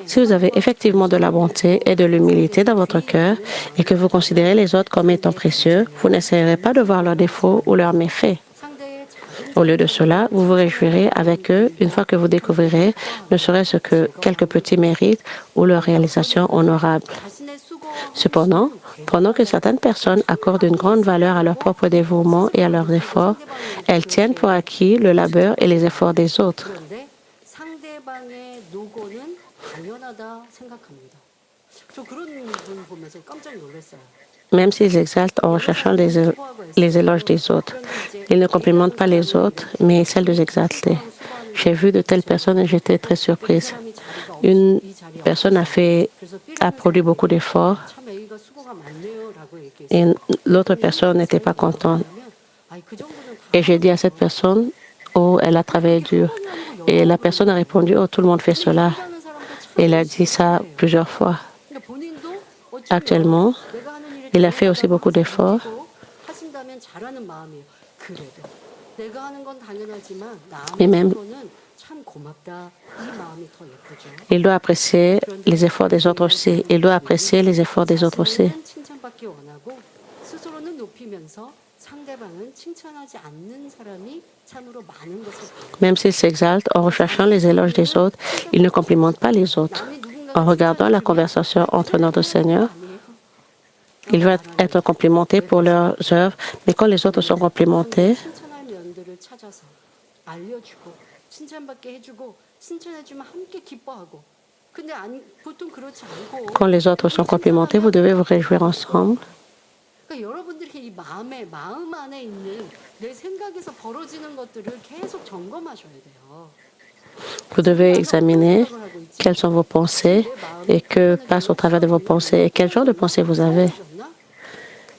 Si vous avez effectivement de la bonté et de l'humilité dans votre cœur et que vous considérez les autres comme étant précieux, vous n'essayerez pas de voir leurs défauts ou leurs méfaits. Au lieu de cela, vous vous réjouirez avec eux une fois que vous découvrirez ne serait-ce que quelques petits mérites ou leurs réalisations honorables. Cependant, pendant que certaines personnes accordent une grande valeur à leur propre dévouement et à leurs efforts, elles tiennent pour acquis le labeur et les efforts des autres. Même s'ils exaltent en recherchant les éloges des autres. Ils ne complimentent pas les autres, mais celles de exalter. J'ai vu de telles personnes et j'étais très surprise. Une personne a produit beaucoup d'efforts et l'autre personne n'était pas contente. Et j'ai dit à cette personne, oh, elle a travaillé dur. Et la personne a répondu, oh, tout le monde fait cela. Et elle a dit ça plusieurs fois. Actuellement, il a fait aussi beaucoup d'efforts. Mais même, il doit apprécier les efforts des autres aussi. Il doit apprécier les efforts des autres aussi. Même s'il s'exalte en recherchant les éloges des autres, il ne complimente pas les autres. En regardant la conversation entre notre Seigneur Ils veulent être complimentés pour leurs œuvres, mais quand les autres sont complimentés, quand les autres sont complimentés, vous devez vous réjouir ensemble. 여러분들이 이 마음 안에 있는 내 생각에서 벌어지는 것들을 계속 점검하셔야 돼요. Vous devez examiner quelles sont vos pensées et que passe au travers de vos pensées et quel genre de pensées vous avez.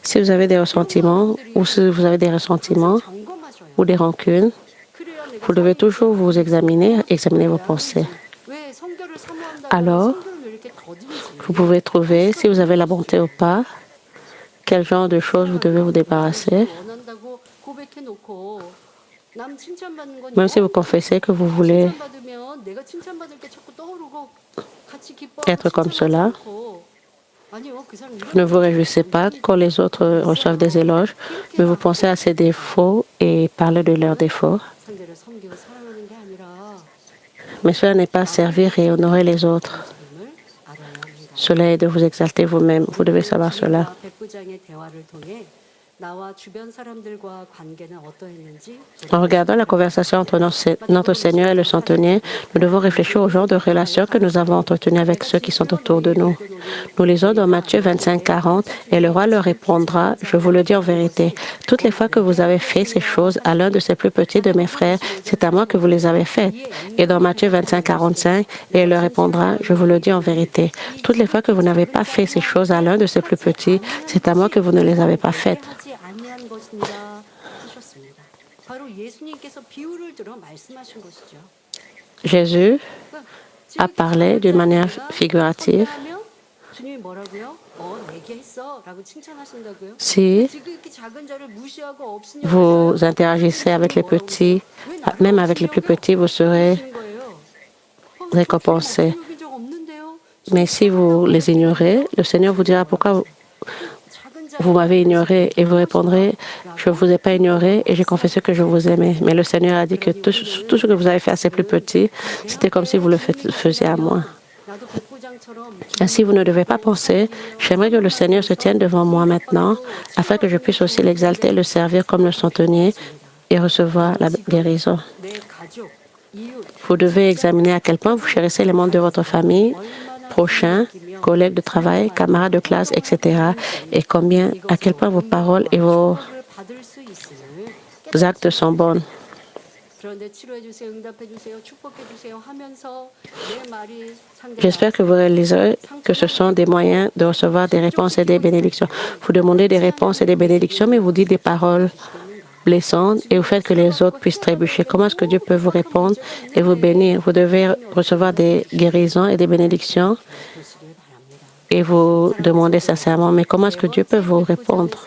Si vous avez des ressentiments ou si vous avez des ressentiments ou des rancunes, vous devez toujours vous examiner vos pensées. Alors, vous pouvez trouver si vous avez la bonté ou pas, quel genre de choses vous devez vous débarrasser. Même si vous confessez que vous voulez être comme cela, vous ne vous réjouissez pas quand les autres reçoivent des éloges, mais vous pensez à ses défauts et parlez de leurs défauts. Mais cela n'est pas servir et honorer les autres. Cela est de vous exalter vous-même. Vous devez savoir cela. En regardant la conversation entre notre Seigneur et le centenier, nous devons réfléchir au genre de relations que nous avons entretenues avec ceux qui sont autour de nous. Nous lisons dans Matthieu 25, 40, « Et le roi leur répondra, je vous le dis en vérité, toutes les fois que vous avez fait ces choses à l'un de ces plus petits de mes frères, c'est à moi que vous les avez faites. » Et dans Matthieu 25, 45, « Et il leur répondra, je vous le dis en vérité, toutes les fois que vous n'avez pas fait ces choses à l'un de ces plus petits, c'est à moi que vous ne les avez pas faites. » Jésus a parlé d'une manière figurative. Si vous interagissez avec les petits, même avec les plus petits, vous serez récompensé. Mais si vous les ignorez, le Seigneur vous dira pourquoi vous m'avez ignoré et vous répondrez, je ne vous ai pas ignoré et j'ai confessé que je vous aimais. Mais le Seigneur a dit que tout ce que vous avez fait à ces plus petits, c'était comme si vous le faisiez à moi. Ainsi, vous ne devez pas penser, j'aimerais que le Seigneur se tienne devant moi maintenant, afin que je puisse aussi l'exalter, le servir comme le centenier et recevoir la guérison. Vous devez examiner à quel point vous chérissez les membres de votre famille, prochains, collègues de travail, camarades de classe, etc. Et à quel point vos paroles et vos actes sont bons. J'espère que vous réaliserez que ce sont des moyens de recevoir des réponses et des bénédictions. Vous demandez des réponses et des bénédictions, mais vous dites des paroles blessantes et vous faites que les autres puissent trébucher. Comment est-ce que Dieu peut vous répondre et vous bénir? Vous devez recevoir des guérisons et des bénédictions et vous demandez sincèrement, mais comment est-ce que Dieu peut vous répondre?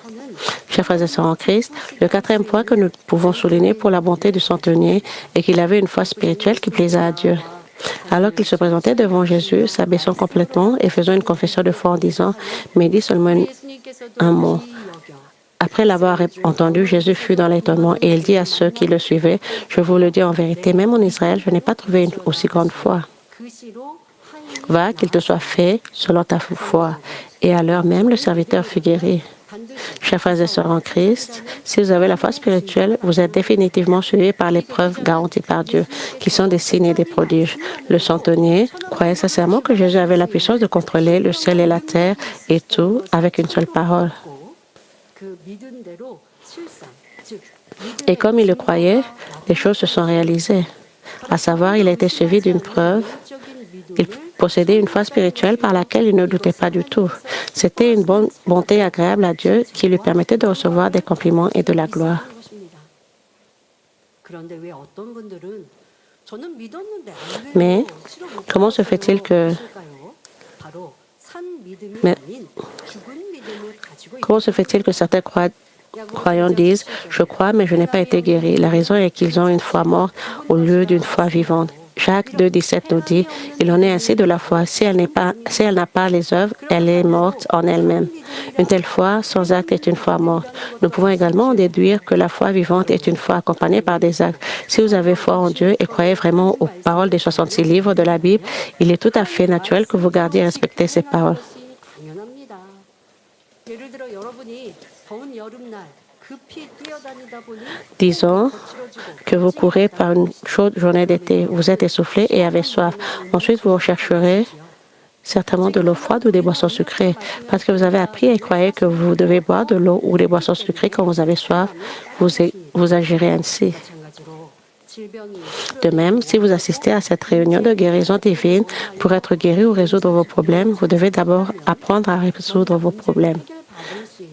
Chers frères et sœurs en Christ, le quatrième point que nous pouvons souligner pour la bonté du centenier est qu'il avait une foi spirituelle qui plaisait à Dieu. Alors qu'il se présentait devant Jésus, s'abaissant complètement et faisant une confession de foi en disant, mais dis seulement un mot. Après l'avoir entendu, Jésus fut dans l'étonnement et il dit à ceux qui le suivaient, je vous le dis en vérité, même en Israël, je n'ai pas trouvé une aussi grande foi. Va, qu'il te soit fait selon ta foi. Et à l'heure même, le serviteur fut guéri. Chers frères et sœurs en Christ, si vous avez la foi spirituelle, vous êtes définitivement suivis par les preuves garanties par Dieu, qui sont des signes et des prodiges. Le centenier croyait sincèrement que Jésus avait la puissance de contrôler le ciel et la terre et tout avec une seule parole. Et comme il le croyait, les choses se sont réalisées. À savoir, il a été suivi d'une preuve. Il possédait une foi spirituelle par laquelle il ne doutait pas du tout. C'était une bonté agréable à Dieu qui lui permettait de recevoir des compliments et de la gloire. Mais comment se fait-il que certains croyants disent « Je crois, mais je n'ai pas été guéri ». La raison est qu'ils ont une foi morte au lieu d'une foi vivante. Jacques 2, 17 nous dit, il en est ainsi de la foi. Si elle n'a pas les œuvres, elle est morte en elle-même. Une telle foi sans acte est une foi morte. Nous pouvons également en déduire que la foi vivante est une foi accompagnée par des actes. Si vous avez foi en Dieu et croyez vraiment aux paroles des 66 livres de la Bible, il est tout à fait naturel que vous gardiez et respectez ces paroles. Disons que vous courez par une chaude journée d'été, vous êtes essoufflé et avez soif. Ensuite, vous rechercherez certainement de l'eau froide ou des boissons sucrées, parce que vous avez appris et croyez que vous devez boire de l'eau ou des boissons sucrées quand vous avez soif, vous agirez ainsi. De même, si vous assistez à cette réunion de guérison divine pour être guéri ou résoudre vos problèmes, vous devez d'abord apprendre à résoudre vos problèmes.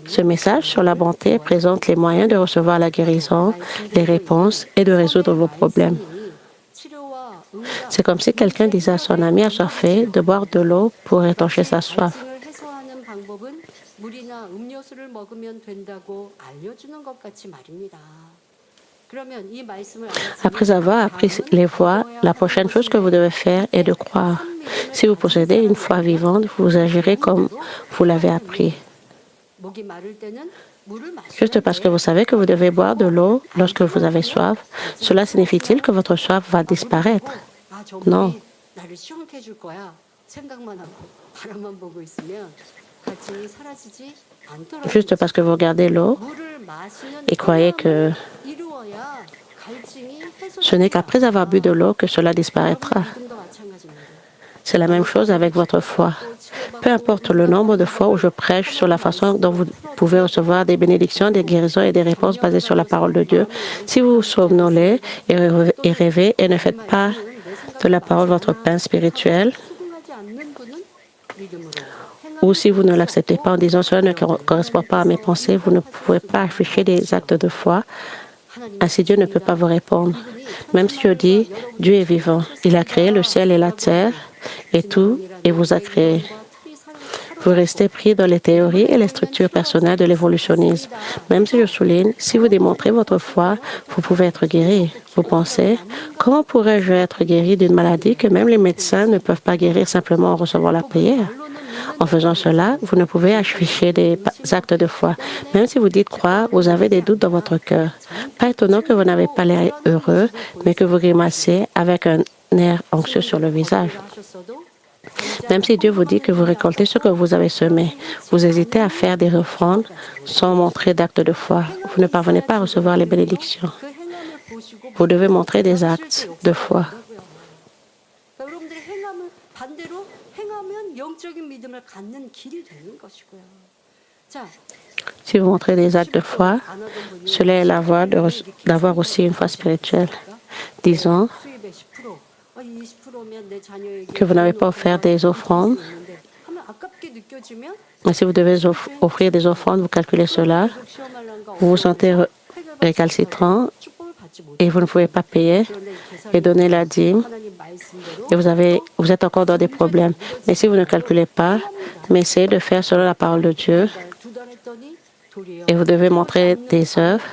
Ce message sur la bonté présente les moyens de recevoir la guérison, les réponses et de résoudre vos problèmes. C'est comme si quelqu'un disait à son ami assoiffé de boire de l'eau pour étancher sa soif. Après avoir appris les voies, la prochaine chose que vous devez faire est de croire. Si vous possédez une foi vivante, vous agirez comme vous l'avez appris. Juste parce que vous savez que vous devez boire de l'eau lorsque vous avez soif, cela signifie-t-il que votre soif va disparaître? Non. Juste parce que vous regardez l'eau et croyez que ce n'est qu'après avoir bu de l'eau que cela disparaîtra. C'est la même chose avec votre foi. Peu importe le nombre de fois où je prêche sur la façon dont vous pouvez recevoir des bénédictions, des guérisons et des réponses basées sur la parole de Dieu, si vous somnolez et rêvez et ne faites pas de la parole votre pain spirituel, ou si vous ne l'acceptez pas en disant cela ne correspond pas à mes pensées, vous ne pouvez pas afficher des actes de foi. Ainsi, Dieu ne peut pas vous répondre. Même si je dis, Dieu est vivant. Il a créé le ciel et la terre et tout, et vous a créé. Vous restez pris dans les théories et les structures personnelles de l'évolutionnisme. Même si je souligne, si vous démontrez votre foi, vous pouvez être guéri. Vous pensez, comment pourrais-je être guéri d'une maladie que même les médecins ne peuvent pas guérir simplement en recevant la prière? En faisant cela, vous ne pouvez afficher des actes de foi. Même si vous dites croire, vous avez des doutes dans votre cœur. Pas étonnant que vous n'avez pas l'air heureux, mais que vous grimacez avec un air anxieux sur le visage. Même si Dieu vous dit que vous récoltez ce que vous avez semé, vous hésitez à faire des offrandes sans montrer d'actes de foi. Vous ne parvenez pas à recevoir les bénédictions. Vous devez montrer des actes de foi. Si vous montrez des actes de foi, cela est la voie d'avoir aussi une foi spirituelle. Disons que vous n'avez pas offert des offrandes. Mais si vous devez offrir des offrandes, vous calculez cela, vous vous sentez récalcitrant et vous ne pouvez pas payer et donner la dîme et vous êtes encore dans des problèmes. Mais si vous ne calculez pas, mais essayez de faire selon la parole de Dieu et vous devez montrer des œuvres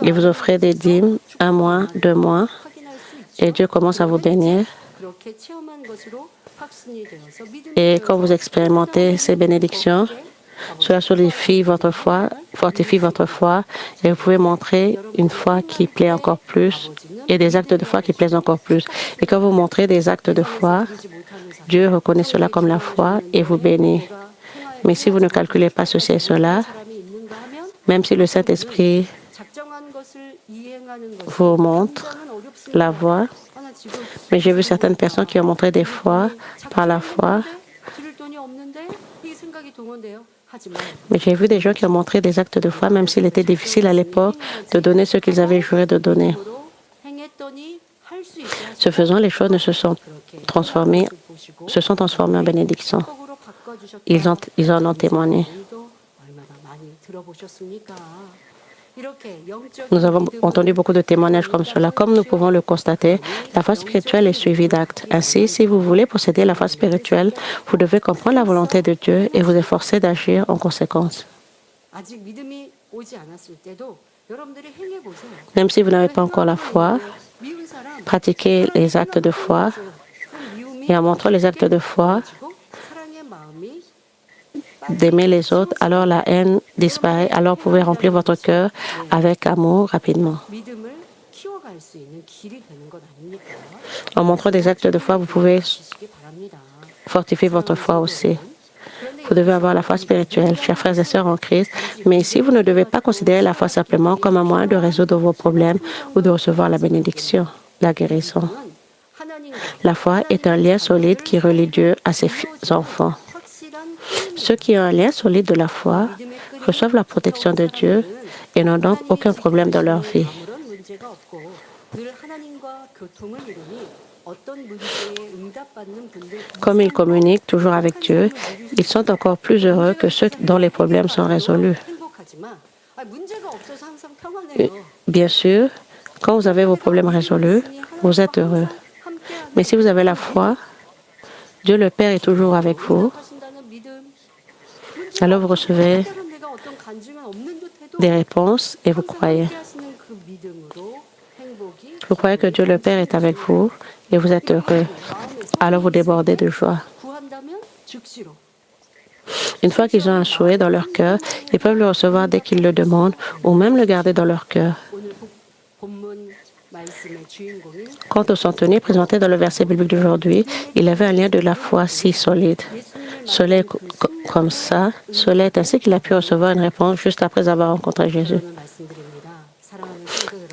et vous offrez des dîmes 1 mois, 2 mois et Dieu commence à vous bénir. Et quand vous expérimentez ces bénédictions, cela solidifie votre foi, fortifie votre foi et vous pouvez montrer une foi qui plaît encore plus et des actes de foi qui plaisent encore plus. Et quand vous montrez des actes de foi, Dieu reconnaît cela comme la foi et vous bénit. Mais si vous ne calculez pas ceci et cela, même si le Saint-Esprit vous montre la voie, mais j'ai vu certaines personnes qui ont montré des foi par la foi. Mais j'ai vu des gens qui ont montré des actes de foi, même s'il était difficile à l'époque de donner ce qu'ils avaient juré de donner. Ce faisant, les choses se sont transformées en bénédiction. Ils en ont témoigné. Nous avons entendu beaucoup de témoignages comme cela. Comme nous pouvons le constater, la foi spirituelle est suivie d'actes. Ainsi, si vous voulez posséder la foi spirituelle, vous devez comprendre la volonté de Dieu et vous efforcer d'agir en conséquence. Même si vous n'avez pas encore la foi, pratiquez les actes de foi et en montrant les actes de foi, d'aimer les autres, alors la haine disparaît, alors vous pouvez remplir votre cœur avec amour rapidement. En montrant des actes de foi, vous pouvez fortifier votre foi aussi. Vous devez avoir la foi spirituelle, chers frères et sœurs en Christ, mais ici, vous ne devez pas considérer la foi simplement comme un moyen de résoudre vos problèmes ou de recevoir la bénédiction, la guérison. La foi est un lien solide qui relie Dieu à ses enfants. Ceux qui ont un lien solide de la foi reçoivent la protection de Dieu et n'ont donc aucun problème dans leur vie. Comme ils communiquent toujours avec Dieu, ils sont encore plus heureux que ceux dont les problèmes sont résolus. Bien sûr, quand vous avez vos problèmes résolus, vous êtes heureux. Mais si vous avez la foi, Dieu le Père est toujours avec vous. Alors vous recevez des réponses et vous croyez. Vous croyez que Dieu le Père est avec vous et vous êtes heureux. Alors vous débordez de joie. Une fois qu'ils ont un souhait dans leur cœur, ils peuvent le recevoir dès qu'ils le demandent ou même le garder dans leur cœur. Quant au centenier présenté dans le verset biblique d'aujourd'hui, il avait un lien de la foi si solide. Cela est comme ça, cela est ainsi qu'il a pu recevoir une réponse juste après avoir rencontré Jésus.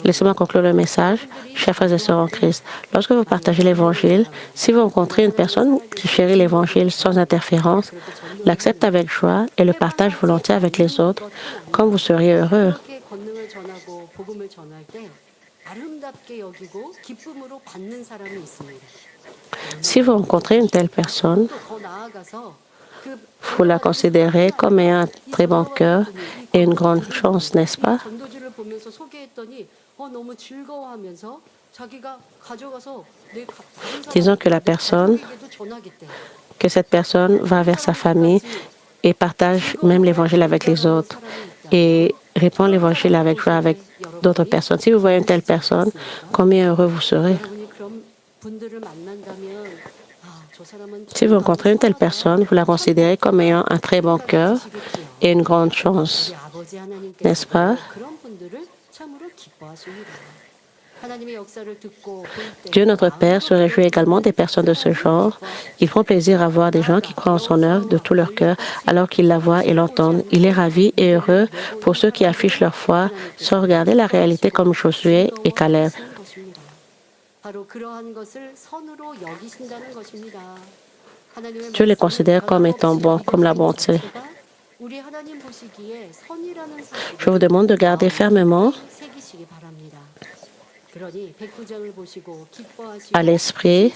Laissez-moi conclure le message, chers frères et sœurs en Christ. Lorsque vous partagez l'Évangile, si vous rencontrez une personne qui chérit l'Évangile sans interférence, l'accepte avec joie et le partage volontiers avec les autres, comme vous seriez heureux. Si vous rencontrez une telle personne, vous la considérez comme ayant un très bon cœur et une grande chance, n'est-ce pas? Disons que cette personne va vers sa famille et partage même l'Évangile avec les autres et répand l'Évangile avec joie avec d'autres personnes. Si vous voyez une telle personne, combien heureux vous serez? Si vous rencontrez une telle personne, vous la considérez comme ayant un très bon cœur et une grande chance, n'est-ce pas? Dieu notre Père se réjouit également des personnes de ce genre. Ils font plaisir à voir des gens qui croient en son œuvre de tout leur cœur alors qu'ils la voient et l'entendent. Il est ravi et heureux pour ceux qui affichent leur foi sans regarder la réalité comme Josué et Caleb. Dieu les considère comme étant bons, comme la bonté. Je vous demande de garder fermement à l'esprit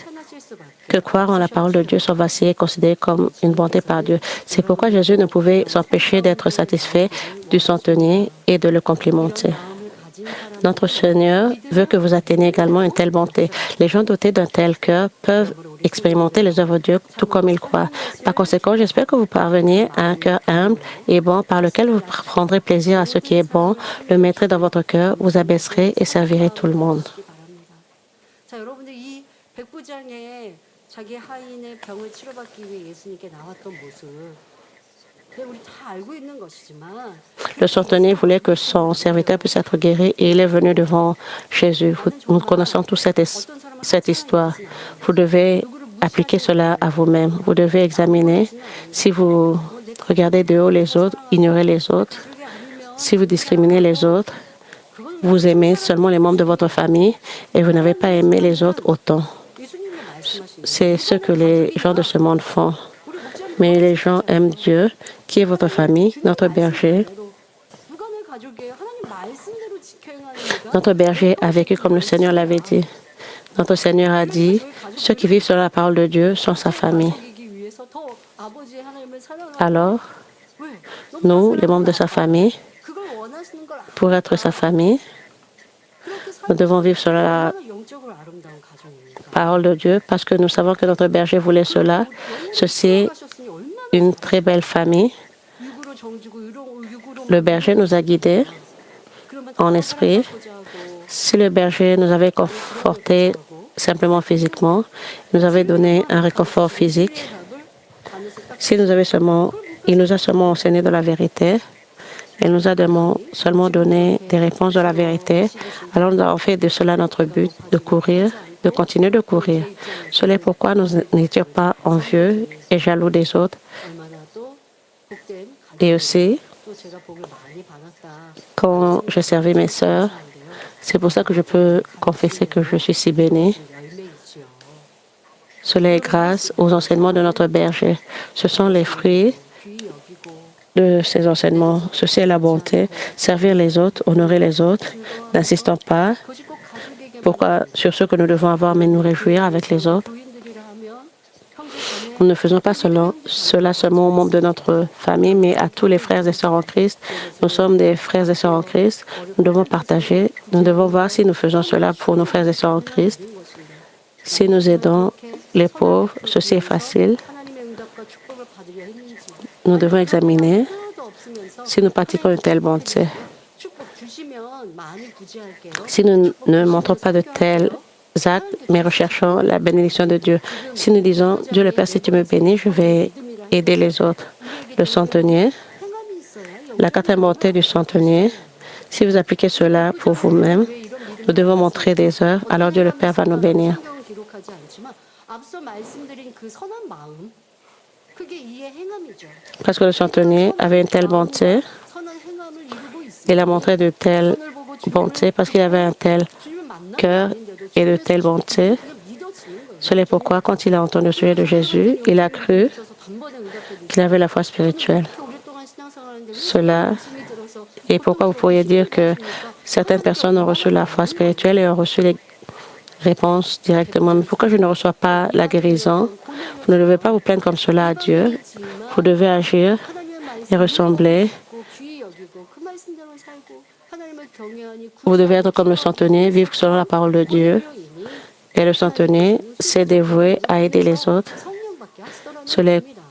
que croire en la parole de Dieu sans vaciller est considéré comme une bonté par Dieu. C'est pourquoi Jésus ne pouvait s'empêcher d'être satisfait du centenier et de le complimenter. Notre Seigneur veut que vous atteigniez également une telle bonté. Les gens dotés d'un tel cœur peuvent expérimenter les œuvres de Dieu tout comme ils croient. Par conséquent, j'espère que vous parveniez à un cœur humble et bon par lequel vous prendrez plaisir à ce qui est bon, le mettrez dans votre cœur, vous abaisserez et servirez tout le monde. Le centenier voulait que son serviteur puisse être guéri et il est venu devant Jésus. Nous connaissons tous cette histoire. Vous devez appliquer cela à vous-même. Vous devez examiner si vous regardez de haut les autres, ignorez les autres, si vous discriminez les autres, vous aimez seulement les membres de votre famille et vous n'avez pas aimé les autres autant. C'est ce que les gens de ce monde font. Mais les gens aiment Dieu, qui est votre famille, notre berger. Notre berger a vécu comme le Seigneur l'avait dit. Notre Seigneur a dit, ceux qui vivent selon la parole de Dieu sont sa famille. Alors, nous, les membres de sa famille, pour être sa famille, nous devons vivre selon la parole de Dieu parce que nous savons que notre berger voulait cela. Ceci est une très belle famille. Le berger nous a guidés en esprit. Si le berger nous avait confortés simplement physiquement, nous avait donné un réconfort physique, si nous avait il nous a seulement enseigné de la vérité, il nous a seulement donné des réponses de la vérité, alors nous avons fait de cela notre but, de courir, de continuer de courir. Cela est pourquoi nous n'étions pas envieux et jaloux des autres, Et aussi, 또 제가 복을 많이 받았다. quand je servais mes sœurs, c'est pour ça que je peux confesser que je suis si bénie. 열매이지요. Cela est grâce aux enseignements de notre berger. Ce sont les fruits 귀히 여기고 de ces enseignements. Ceci est la bonté, servir les autres, honorer les autres, n'insistant pas 그것이 꼭 가족에게만 pourquoi sur ce que nous devons avoir, mais nous réjouir avec les autres. 교인들이라 하면 형제 Nous 자매 ne faisons pas cela seulement aux membres de notre famille, mais à tous les frères et sœurs en Christ. Nous sommes des frères et sœurs en Christ. Nous devons partager. Nous devons voir si nous faisons cela pour nos frères et sœurs en Christ. Si nous aidons les pauvres, ceci est facile. 하나님의 응답과 축복을 받으려 했는지 Nous devons examiner 하나도 없으면서 si nous pratiquons une telle bonté. 축복 주시면 많이 부지할게요. Si nous ne montrons pas de tels actes, mais recherchons la bénédiction de Dieu. Si nous disons, Dieu le Père, si tu me bénis, je vais aider les autres. Le centenier, 행함이 있어야 la quatrième bonté du centenier, si vous appliquez cela pour vous-même, nous devons montrer des œuvres, alors Dieu le Père va nous bénir. 성경은 기록하지 않지만 앞서 말씀드린 그 선한 마음 그게 이의 행함이죠. Parce que le centenier avait une telle bonté, 선한 행함을 이루고 있어요. il a montré de telles 선을 보고 bontés parce qu'il avait un tel 주님을 만난 게 cœur 아닌데도 et de telle bonté. 그냥 믿어지는 거예요. Cela est pourquoi, quand il a entendu le sujet de Jésus, il a cru 그래서 단번에 응답해 qu'il avait la foi spirituelle. 주셔서 오랫동안 신앙생활하는데 Cela 욕심이 들어서 Et pourquoi vous pourriez dire que certaines personnes ont reçu la foi spirituelle et ont reçu les réponses directement. Mais pourquoi je ne reçois pas la guérison? Vous ne devez pas vous plaindre comme cela à Dieu. Vous devez agir 하나님의 et 말씀을 ressembler. 듣고 귀히 여기고 그 말씀대로 살고 하나님을 경외하니 Vous devez être comme le centenier, vivre selon la parole de Dieu. 구이니 Et le centenier s'est dévoué à aider les autres. 성령밖에 하시더라는 Cela est 겁니다.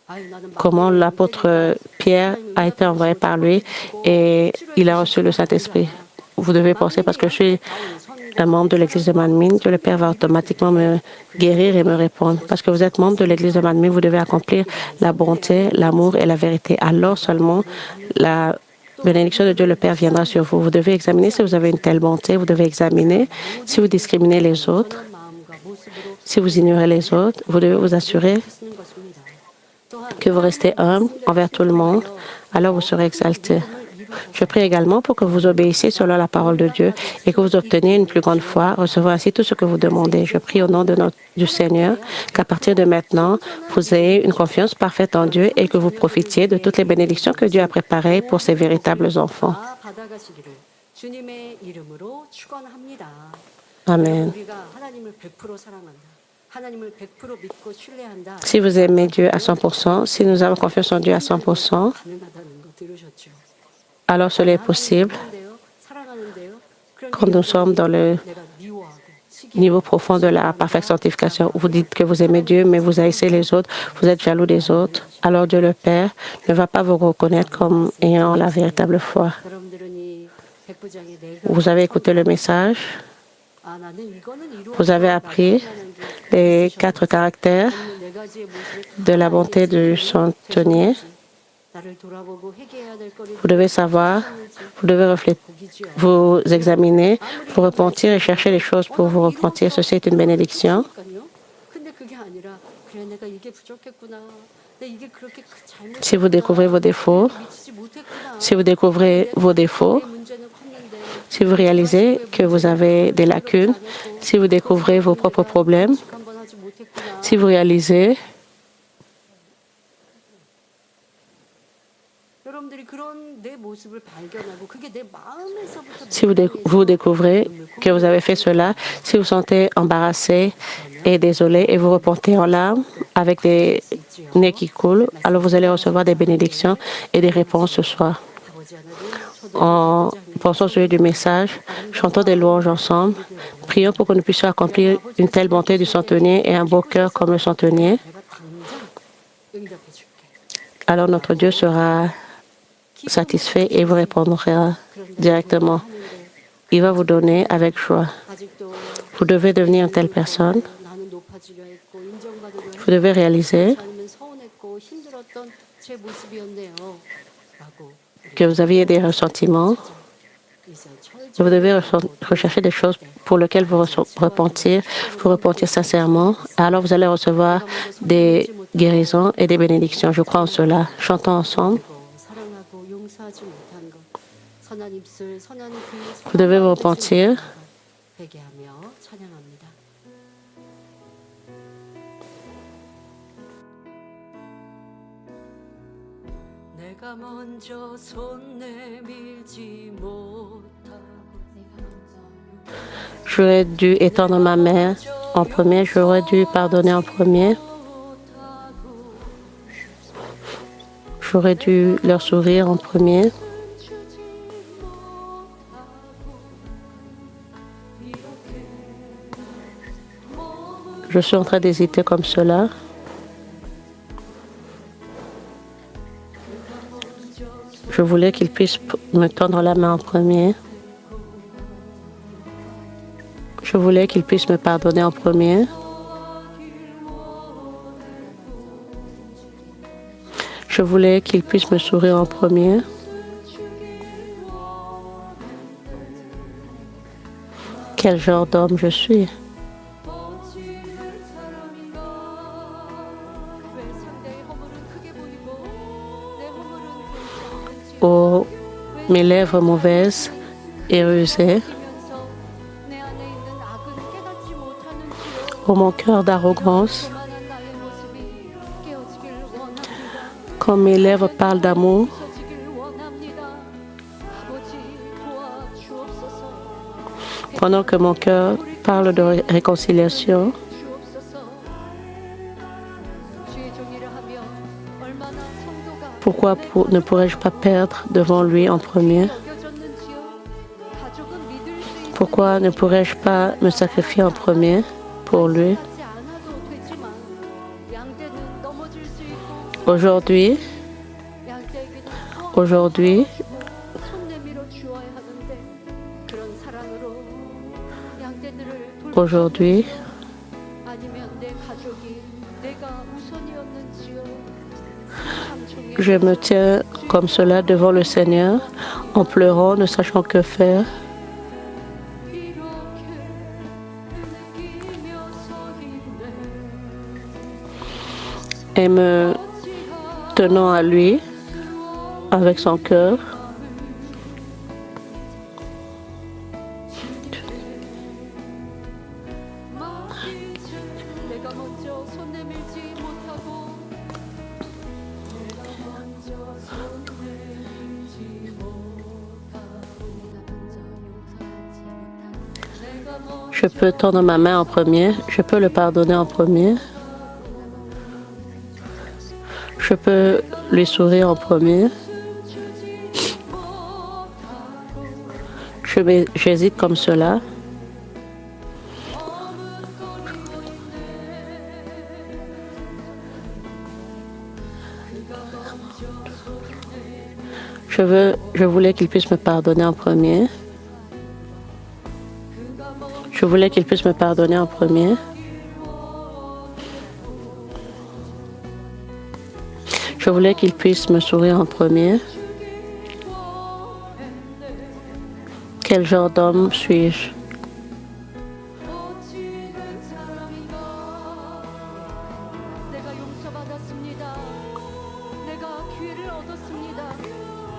아유, 나는 comment l'apôtre Pierre a été envoyé par lui et il a reçu le Saint-Esprit. Vous devez penser, parce que je suis un membre de l'église de Manmin, Dieu le Père va automatiquement me guérir et me répondre. Parce que vous êtes membre de l'église de Manmin, vous devez accomplir la bonté, l'amour et la vérité. Alors seulement la bénédiction de Dieu le Père viendra sur vous. Vous devez examiner si vous avez une telle bonté. Vous devez examiner si vous discriminez les autres, 선한 마음과 모습으로 si vous ignorez les autres. Vous devez vous assurer 쓰는 것입니다. 또한 que vous restez humble envers tout le monde. Alors vous serez exalté. Je prie également pour que vous obéissiez selon la parole de Dieu et que vous obteniez une plus grande foi, recevant ainsi tout ce que vous demandez. Je prie au nom de du Seigneur qu'à partir de maintenant, vous ayez une confiance parfaite en Dieu et que vous profitiez de toutes les bénédictions que Dieu a préparées pour ses véritables enfants. 다 받아가시기를 주님의 이름으로 축원합니다. Amen. 우리가 하나님을 100% 사랑한다. 하나님을 100% 믿고 신뢰한다. Si vous aimez Dieu à 100%, si nous avons confiance en Dieu à 100%, 가능하다는 거 들으셨죠? alors cela est possible 사랑하는데요. quand nous sommes dans le 내가 미워하고 niveau profond de la parfaite sanctification. Vous dites que vous aimez Dieu, mais vous haïssez les autres, vous êtes jaloux des autres. Alors Dieu le Père ne va pas vous reconnaître comme ayant la véritable foi. 여러분들은 이 백부장의 네 Vous avez écouté le message, 아, 나는 이거는 이루어 vous avez appris les 4 caractères 네 가지의 모습을 de la bonté du centenier. 나를 돌아보고 회개해야 될 거리 Vous devez savoir, vous devez 복이지요. vous examiner, vous repentir et chercher les choses pour vous repentir. Ceci est une bénédiction. 그러니까요. 근데 그게 아니라 그래 내가 이게 부족했구나. 내가 이게 그렇게 잘못 Si vous découvrez vos défauts, 미치지 못했구나. si vous découvrez vos défauts, 내 문제는 컸는데 si vous réalisez que vous avez des lacunes, si vous découvrez vos propres problèmes, 한번 하지 못했구나. si vous réalisez 여러분들이 그런 내 모습을 발견하고 그게 내 마음에서부터 si vous découvrez que vous avez fait cela, si vous sentez embarrassé et désolé et vous repentez en larmes avec des nez qui coulent, alors vous allez recevoir des bénédictions et des réponses ce soir. 아버지 하나님 En pensant au sujet du message, chantons des louanges ensemble, prions pour que nous puissions accomplir une telle bonté du centenier et un beau cœur comme le centenier. 내가 당장 응답해 줄게. Alors notre Dieu sera satisfait et vous répondra directement. Il va vous donner avec joie. 아직도 Vous devez devenir une telle personne. 나는 높아지려 했고 인정받으려 Vous devez réaliser 아니면 서운했고 힘들었던 제 모습이었네요. 라고 que vous aviez des ressentiments. 이제 철저히 Vous devez rechercher des choses pour lesquelles vous repentir sincèrement. Alors vous allez recevoir des guérisons et des bénédictions. Je crois en cela. Chantons ensemble. 사랑하고 용서하지 못한 것, 선한 입술, 선한 귀, Vous devez vous 선한 마음 뜻을 repentir. 못한 것, 회개하며 찬양합니다. 내가 먼저 손 내밀지 못하고 J'aurais dû étendre ma main en premier. J'aurais dû pardonner en premier. J'aurais dû leur sourire en premier. Je suis en train d'hésiter comme cela. Je voulais qu'il puisse me tendre la main en premier. Je voulais qu'il puisse me pardonner en premier. Je voulais qu'il puisse me sourire en premier. Quel genre d'homme je suis? Oh, mes lèvres mauvaises et rusées. Oh, mon cœur d'arrogance. Quand mes lèvres parlent d'amour, pendant que mon cœur parle de réconciliation, pourquoi ne pourrais-je pas perdre devant lui en premier? Pourquoi ne pourrais-je pas me sacrifier en premier pour lui? Aujourd'hui, je me tiens comme cela devant le Seigneur, en pleurant, ne sachant que faire. Et me tenant à lui avec son cœur. Je peux tendre ma main en premier, je peux le pardonner en premier. Je peux lui sourire en premier. J'hésite comme cela. Je voulais qu'il puisse me pardonner en premier. Je voulais qu'il puisse me pardonner en premier. Je voulais qu'il puisse me sourire en premier. Quel genre d'homme suis-je?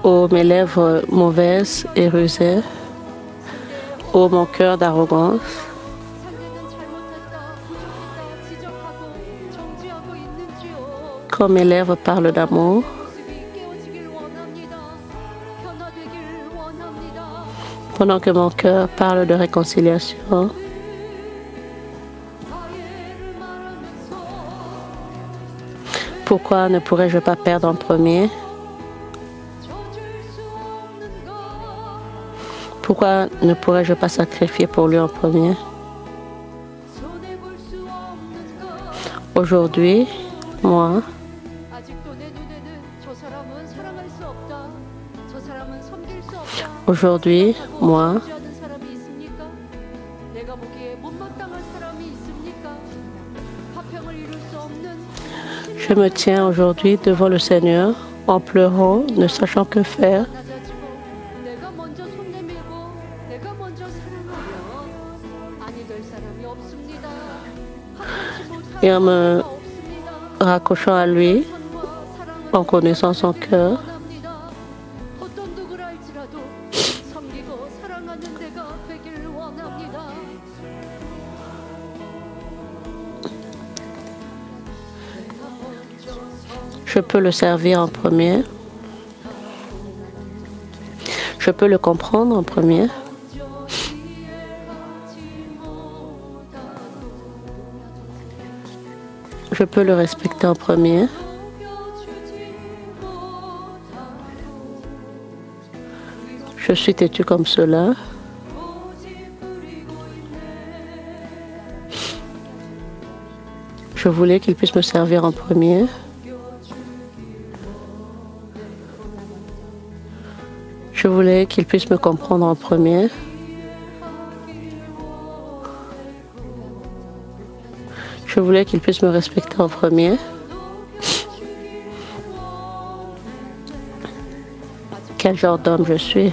Oh, mes lèvres mauvaises et rusées. Oh, mon cœur d'arrogance. Quand mes lèvres parlent d'amour, pendant que mon cœur parle de réconciliation, pourquoi ne pourrais-je pas perdre en premier? Pourquoi ne pourrais-je pas sacrifier pour lui en premier? Aujourd'hui, moi, je me tiens aujourd'hui devant le Seigneur en pleurant, ne sachant que faire. Et en me raccrochant à lui, en connaissant son cœur. Je peux le servir en premier. Je peux le comprendre en premier. Je peux le respecter en premier. Je suis têtu comme cela. Je voulais qu'il puisse me servir en premier. Je voulais qu'il puisse me comprendre en premier. Je voulais qu'il puisse me respecter en premier. Quel genre d'homme je suis?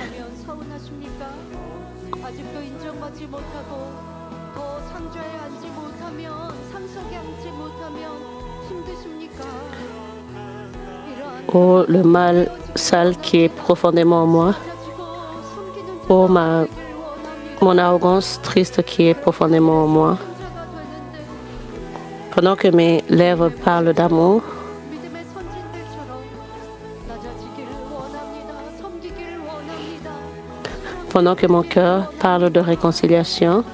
Oh, le mal sale qui est profondément en moi. Oh, mon arrogance triste qui est profondément en moi. Pendant que mes lèvres parlent d'amour, pendant que mon cœur parle de réconciliation,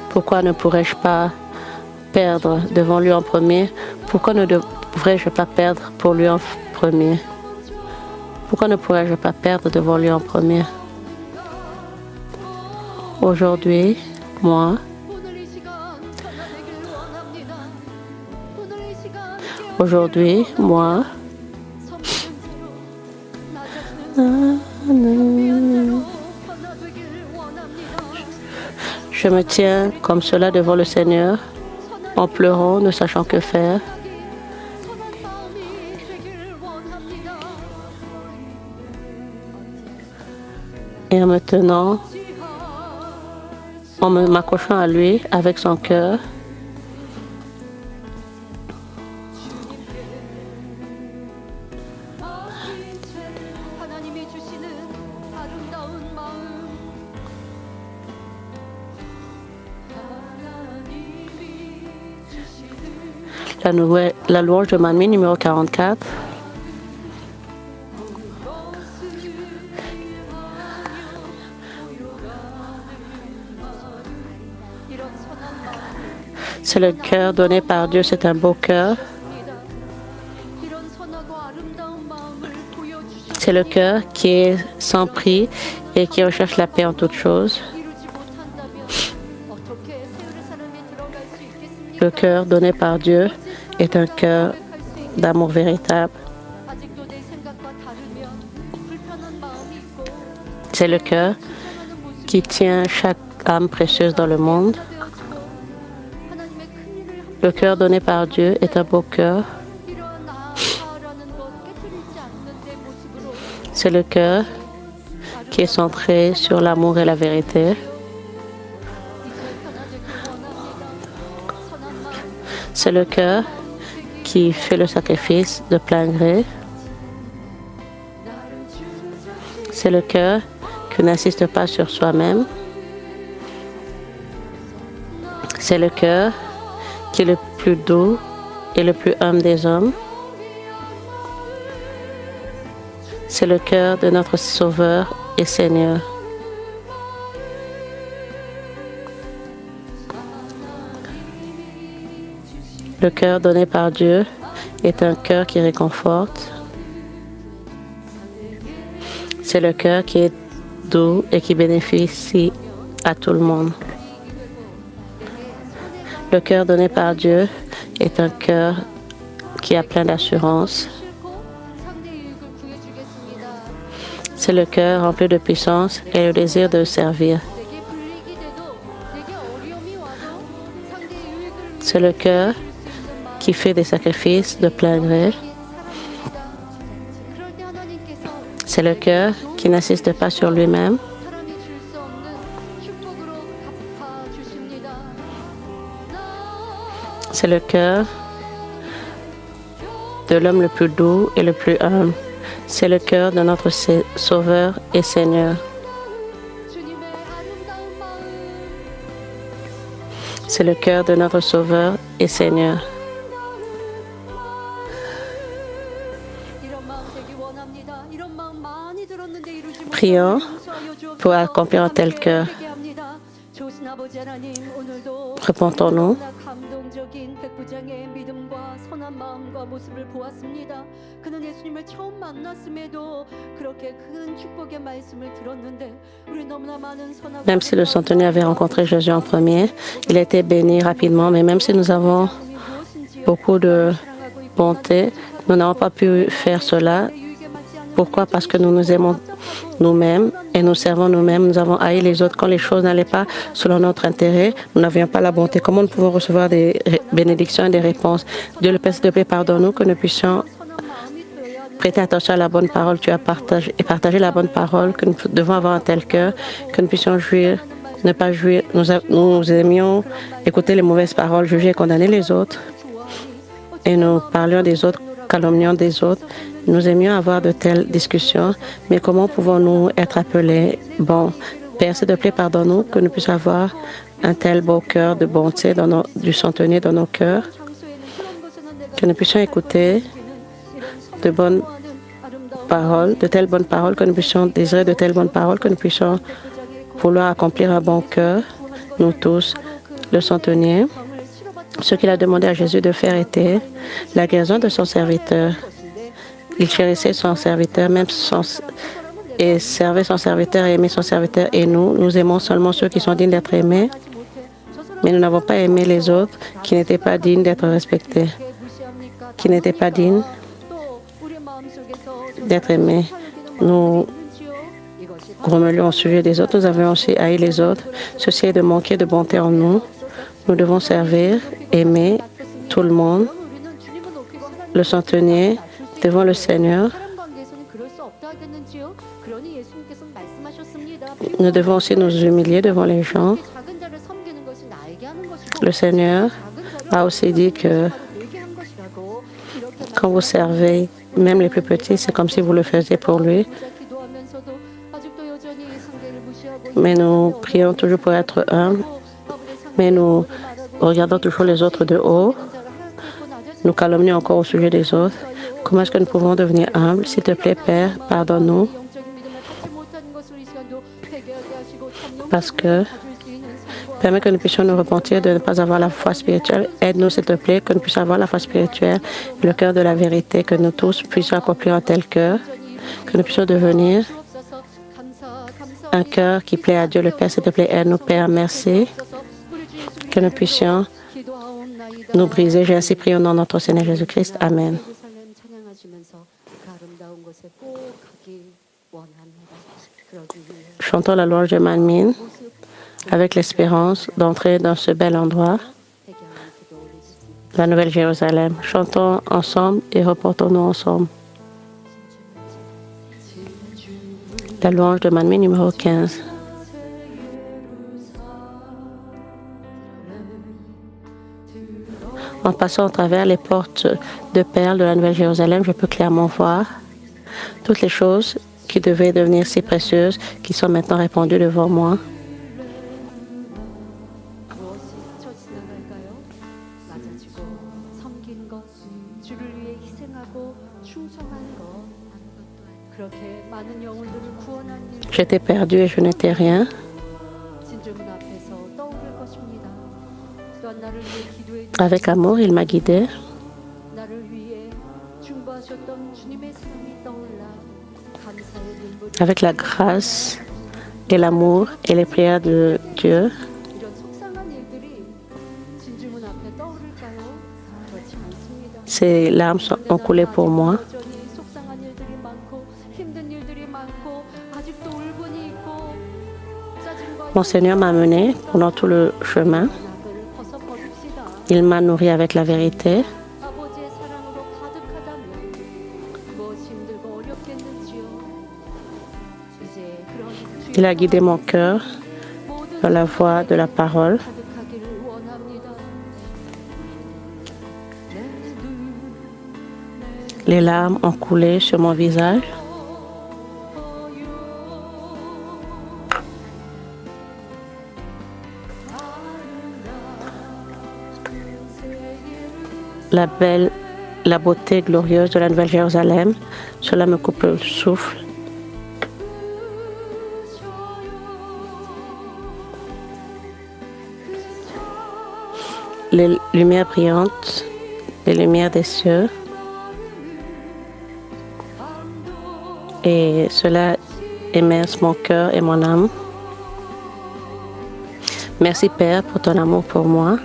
pourquoi ne pourrais-je pas perdre devant lui en premier? Pourquoi ne devrais-je pas perdre pour lui en premier? Pourquoi ne pourrais-je pas perdre devant lui en premier? Aujourd'hui, moi, je me tiens comme cela devant le Seigneur, en pleurant, ne sachant que faire. Et en me tenant, en m'accrochant à lui avec son cœur. La louange de Manmi numéro 44. C'est le cœur donné par Dieu, c'est un beau cœur. C'est le cœur qui est sans prix et qui recherche la paix en toutes choses. Le cœur donné par Dieu est un cœur d'amour véritable. C'est le cœur qui tient chaque âme précieuse dans le monde. Le cœur donné par Dieu est un beau cœur. C'est le cœur qui est centré sur l'amour et la vérité. C'est le cœur qui fait le sacrifice de plein gré. C'est le cœur qui n'insiste pas sur soi-même. C'est le cœur qui est le plus doux et le plus humble des hommes. C'est le cœur de notre Sauveur et Seigneur. Le cœur donné par Dieu est un cœur qui réconforte. C'est le cœur qui est doux et qui bénéficie à tout le monde. Le cœur donné par Dieu est un cœur qui a plein d'assurance. C'est le cœur rempli de puissance et le désir de servir. C'est le cœur qui fait des sacrifices de plein gré. C'est le cœur qui n'insiste pas sur lui-même. C'est le cœur de l'homme le plus doux et le plus humble. C'est le cœur de notre Sauveur et Seigneur. C'est le cœur de notre Sauveur et Seigneur. Prions pour accomplir un tel cœur. Repentons-nous. Même si le centenier avait rencontré Jésus en premier, il a été béni rapidement, mais même si nous avons beaucoup de bonté, nous n'avons pas pu faire cela. Pourquoi? Parce que nous nous aimons nous-mêmes et nous servons nous-mêmes. Nous avons haï les autres quand les choses n'allaient pas selon notre intérêt. Nous n'avions pas la bonté. Comment nous pouvons recevoir des bénédictions et des réponses? Dieu le Père, s'il te plaît, pardonne-nous que nous puissions prêter attention à la bonne parole. Tu as partagé et partager la bonne parole, que nous devons avoir un tel cœur, que nous puissions jouir, ne pas jouir. Nous aimions écouter les mauvaises paroles, juger et condamner les autres. Et nous parlions des autres, calomnions des autres. Nous aimions avoir de telles discussions, mais comment pouvons-nous être appelés bons? Père, s'il te plaît, pardonne-nous que nous puissions avoir un tel beau cœur de bonté du centenier dans nos cœurs, que nous puissions écouter de bonnes paroles, de telles bonnes paroles, que nous puissions désirer de telles bonnes paroles, que nous puissions vouloir accomplir un bon cœur, nous tous, le centenier. Ce qu'il a demandé à Jésus de faire était la guérison de son serviteur. Il chérissait son serviteur, et servait son serviteur et aimait son serviteur. Et nous aimons seulement ceux qui sont dignes d'être aimés, mais nous n'avons pas aimé les autres qui n'étaient pas dignes d'être respectés, qui n'étaient pas dignes d'être aimés. Nous grommelions au sujet des autres, nous avions aussi haï les autres. Ceci est de manquer de bonté en nous. Nous devons servir, aimer tout le monde, le centenier, devant le Seigneur. Nous devons aussi nous humilier devant les gens. Le Seigneur a aussi dit que quand vous servez, même les plus petits, c'est comme si vous le faisiez pour lui. Mais nous prions toujours pour être humbles, mais nous regardons toujours les autres de haut. Nous calomnions encore au sujet des autres. Comment est-ce que nous pouvons devenir humbles? S'il te plaît, Père, pardonne-nous. Parce que permets que nous puissions nous repentir de ne pas avoir la foi spirituelle. Aide-nous, s'il te plaît, que nous puissions avoir la foi spirituelle, le cœur de la vérité, que nous tous puissions accomplir un tel cœur, que nous puissions devenir un cœur qui plaît à Dieu le Père. S'il te plaît, aide-nous, Père, merci. Que nous puissions nous briser. J'ai ainsi prié au nom de notre Seigneur Jésus-Christ. Amen. Chantons la louange de Manmin avec l'espérance d'entrer dans ce bel endroit, la Nouvelle Jérusalem. Chantons ensemble et reportons-nous ensemble. La louange de Manmin numéro 15. En passant à travers les portes de perles de la Nouvelle Jérusalem, je peux clairement voir toutes les choses qui devaient devenir si précieuses, qui sont maintenant répandues devant moi. J'étais perdue et je n'étais rien. Avec amour, il m'a guidée. Avec la grâce et l'amour et les prières de Dieu. Ces larmes ont coulé pour moi. Mon Seigneur m'a mené pendant tout le chemin. Il m'a nourri avec la vérité. Il a guidé mon cœur dans la voie de la parole. Les larmes ont coulé sur mon visage. La beauté glorieuse de la Nouvelle Jérusalem, cela me coupe le souffle. Les lumières brillantes, les lumières des cieux. Et cela immerse mon cœur et mon âme. Merci Père pour ton amour pour moi.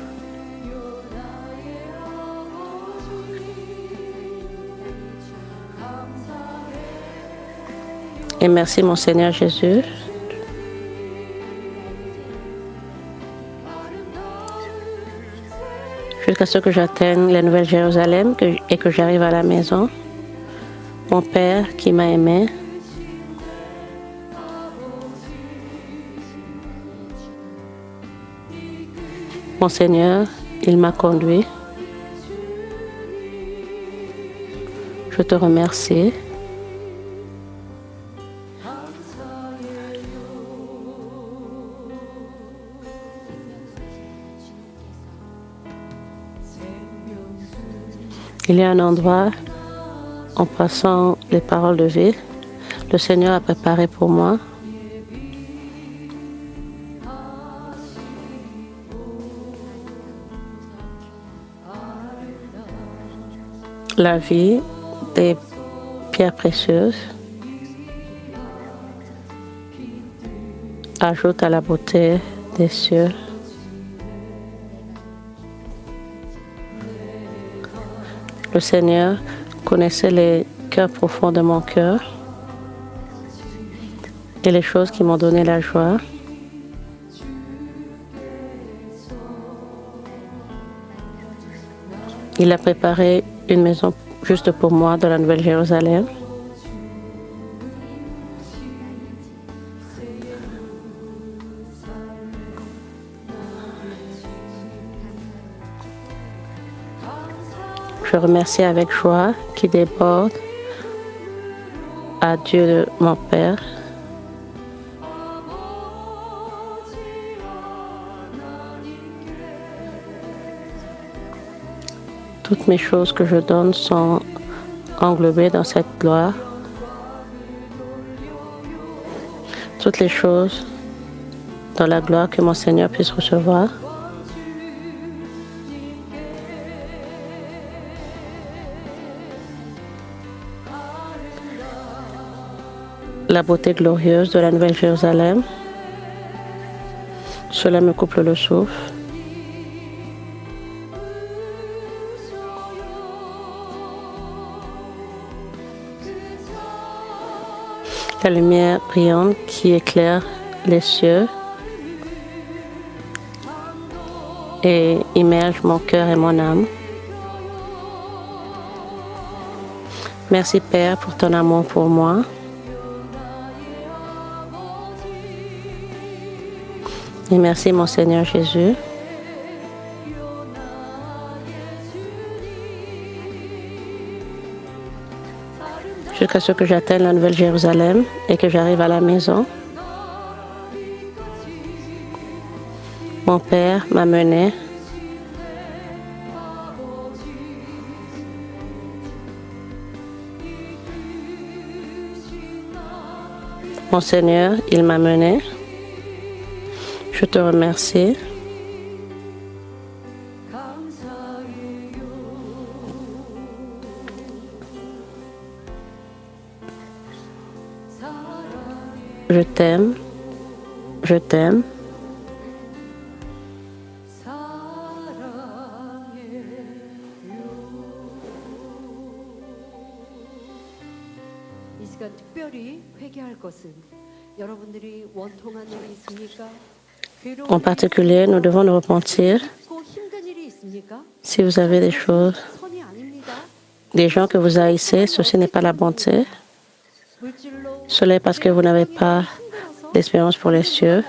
Et merci mon Seigneur Jésus. Jusqu'à ce que j'atteigne la Nouvelle Jérusalem et que j'arrive à la maison. Mon Père qui m'a aimé. Mon Seigneur, il m'a conduit. Je te remercie. Il y a un endroit, en passant les paroles de vie, le Seigneur a préparé pour moi. La vie des pierres précieuses ajoute à la beauté des cieux. Le Seigneur connaissait les cœurs profonds de mon cœur et les choses qui m'ont donné la joie. Il a préparé une maison juste pour moi dans la Nouvelle Jérusalem. Je remercie avec joie qui déborde à Dieu mon Père. Toutes mes choses que je donne sont englobées dans cette gloire. Toutes les choses dans la gloire que mon Seigneur puisse recevoir. La beauté glorieuse de la Nouvelle Jérusalem, cela me coupe le souffle. La lumière brillante qui éclaire les cieux et immerge mon cœur et mon âme. Merci Père pour ton amour pour moi. Et merci mon Seigneur Jésus. Jusqu'à ce que j'atteigne la Nouvelle Jérusalem et que j'arrive à la maison. Mon Père m'a mené. Mon Seigneur, il m'a mené. Je te remercie. Je t'aime. Je t'aime. 이 시간 특별히 회개할 것은 여러분들이 원통한 일이 있습니까? En particulier, nous devons nous repentir. Si vous avez des choses, des gens que vous haïssez, ceci n'est pas la bonté. Cela est parce que vous n'avez pas d'espérance pour les cieux,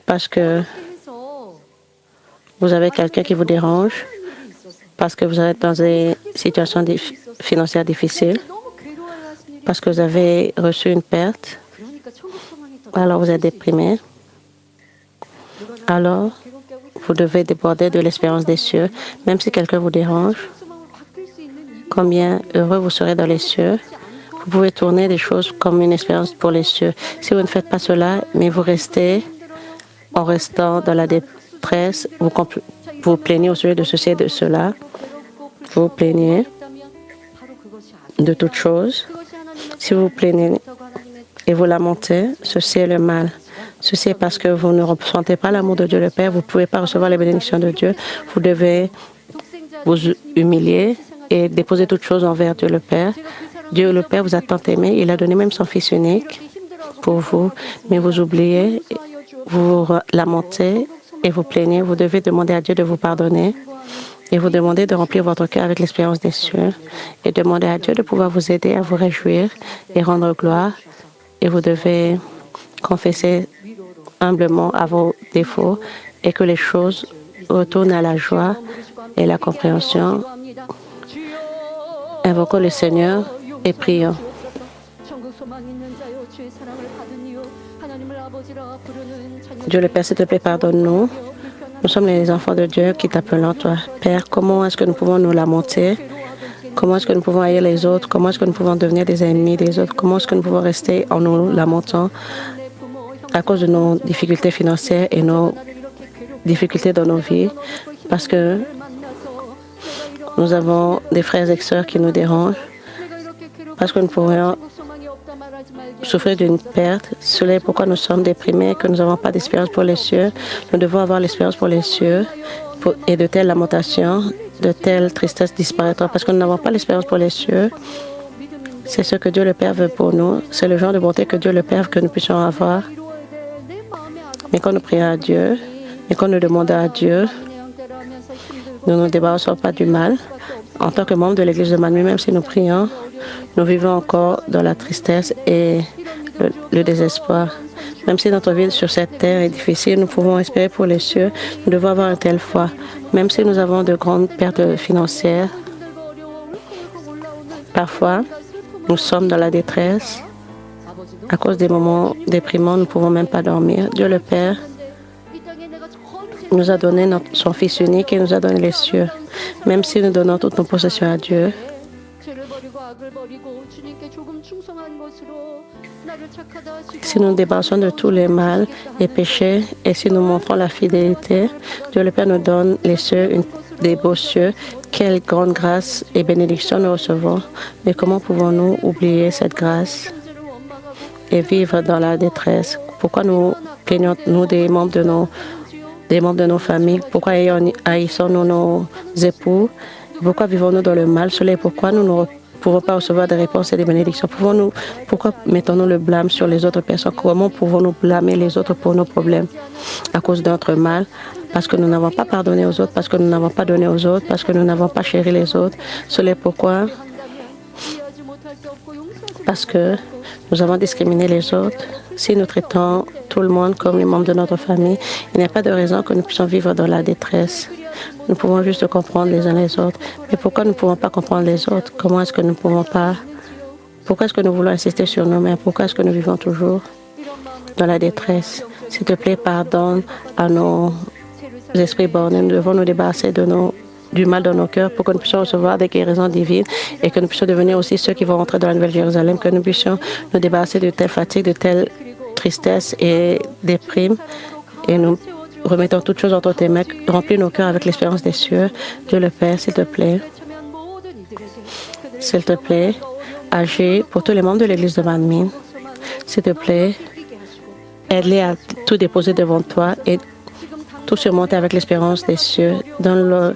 parce que vous avez quelqu'un qui vous dérange, parce que vous êtes dans des situations financières difficiles, parce que vous avez reçu une perte, alors vous êtes déprimé. Alors, vous devez déborder de l'espérance des cieux, même si quelqu'un vous dérange. Combien heureux vous serez dans les cieux. Vous pouvez tourner des choses comme une espérance pour les cieux. Si vous ne faites pas cela, mais vous restez, en restant dans la détresse, vous plaignez au sujet de ceci et de cela, vous vous plaignez de toutes choses. Si vous vous plaignez et vous lamentez, ceci est le mal. Ceci est parce que vous ne ressentez pas l'amour de Dieu le Père, vous ne pouvez pas recevoir les bénédictions de Dieu. Vous devez vous humilier et déposer toutes choses envers Dieu le Père. Dieu le Père vous a tant aimé, il a donné même son Fils unique pour vous, mais vous oubliez, vous vous lamentez et vous plaignez. Vous devez demander à Dieu de vous pardonner et vous demandez de remplir votre cœur avec l'espérance des cieux et demander à Dieu de pouvoir vous aider à vous réjouir et rendre gloire. Et vous devez confesser humblement à vos défauts et que les choses retournent à la joie et la compréhension. Invoquons le Seigneur et prions. Dieu le Père, s'il te plaît, pardonne-nous. Nous sommes les enfants de Dieu qui t'appelons toi. Père, comment est-ce que nous pouvons nous lamenter? Comment est-ce que nous pouvons haïr les autres? Comment est-ce que nous pouvons devenir des ennemis des autres? Comment est-ce que nous pouvons rester en nous lamentant à cause de nos difficultés financières et nos difficultés dans nos vies? Parce que nous avons des frères et sœurs qui nous dérangent, parce que nous pourrions souffrir d'une perte. Cela est pourquoi nous sommes déprimés, que nous n'avons pas d'espérance pour les cieux. Nous devons avoir l'espérance pour les cieux et de telles lamentations, de telles tristesses disparaîtront, parce que nous n'avons pas l'espérance pour les cieux. C'est ce que Dieu le Père veut pour nous. C'est le genre de bonté que Dieu le Père veut que nous puissions avoir. Mais quand nous prions à Dieu, et quand nous demandons à Dieu, nous ne nous débarrassons pas du mal. En tant que membres de l'Église de Manmi, même si nous prions, nous vivons encore dans la tristesse et le désespoir. Même si notre vie sur cette terre est difficile, nous pouvons espérer pour les cieux. Nous devons avoir une telle foi. Même si nous avons de grandes pertes financières, parfois, nous sommes dans la détresse. À cause des moments déprimants, nous ne pouvons même pas dormir. Dieu le Père nous a donné son Fils unique et nous a donné les cieux. Même si nous donnons toutes nos possessions à Dieu, si nous nous débarrassons de tous les mal et péchés et si nous montrons la fidélité, Dieu le Père nous donne les cieux, des beaux cieux. Quelle grande grâce et bénédiction nous recevons. Mais comment pouvons-nous oublier cette grâce et vivre dans la détresse? Pourquoi nous plaignons-nous des membres de nos familles? Pourquoi haïssons-nous nos époux? Pourquoi vivons-nous dans le mal? Cela est pourquoi nous ne pouvons pas recevoir des réponses et des bénédictions. Pourquoi mettons-nous le blâme sur les autres personnes? Comment pouvons-nous blâmer les autres pour nos problèmes? À cause de notre mal, parce que nous n'avons pas pardonné aux autres, parce que nous n'avons pas donné aux autres, parce que nous n'avons pas chéri les autres. Cela est pourquoi, parce que nous avons discriminé les autres. Si nous traitons tout le monde comme les membres de notre famille, il n'y a pas de raison que nous puissions vivre dans la détresse. Nous pouvons juste comprendre les uns les autres. Mais pourquoi nous ne pouvons pas comprendre les autres? Comment est-ce que nous ne pouvons pas? Pourquoi est-ce que nous voulons insister sur nous-mêmes? Pourquoi est-ce que nous vivons toujours dans la détresse? S'il te plaît, pardonne à nos esprits bornés. Nous devons nous débarrasser du mal dans nos cœurs pour que nous puissions recevoir des guérisons divines et que nous puissions devenir aussi ceux qui vont rentrer dans la Nouvelle Jérusalem, que nous puissions nous débarrasser de telle fatigue, de telle tristesse et déprime. Et nous remettons toutes choses entre tes mains, remplis nos cœurs avec l'espérance des cieux. Dieu le Père, s'il te plaît, agis pour tous les membres de l'Église de Manmin. S'il te plaît, aide-les à tout déposer devant toi et tout surmonter avec l'espérance des cieux. Donne-leur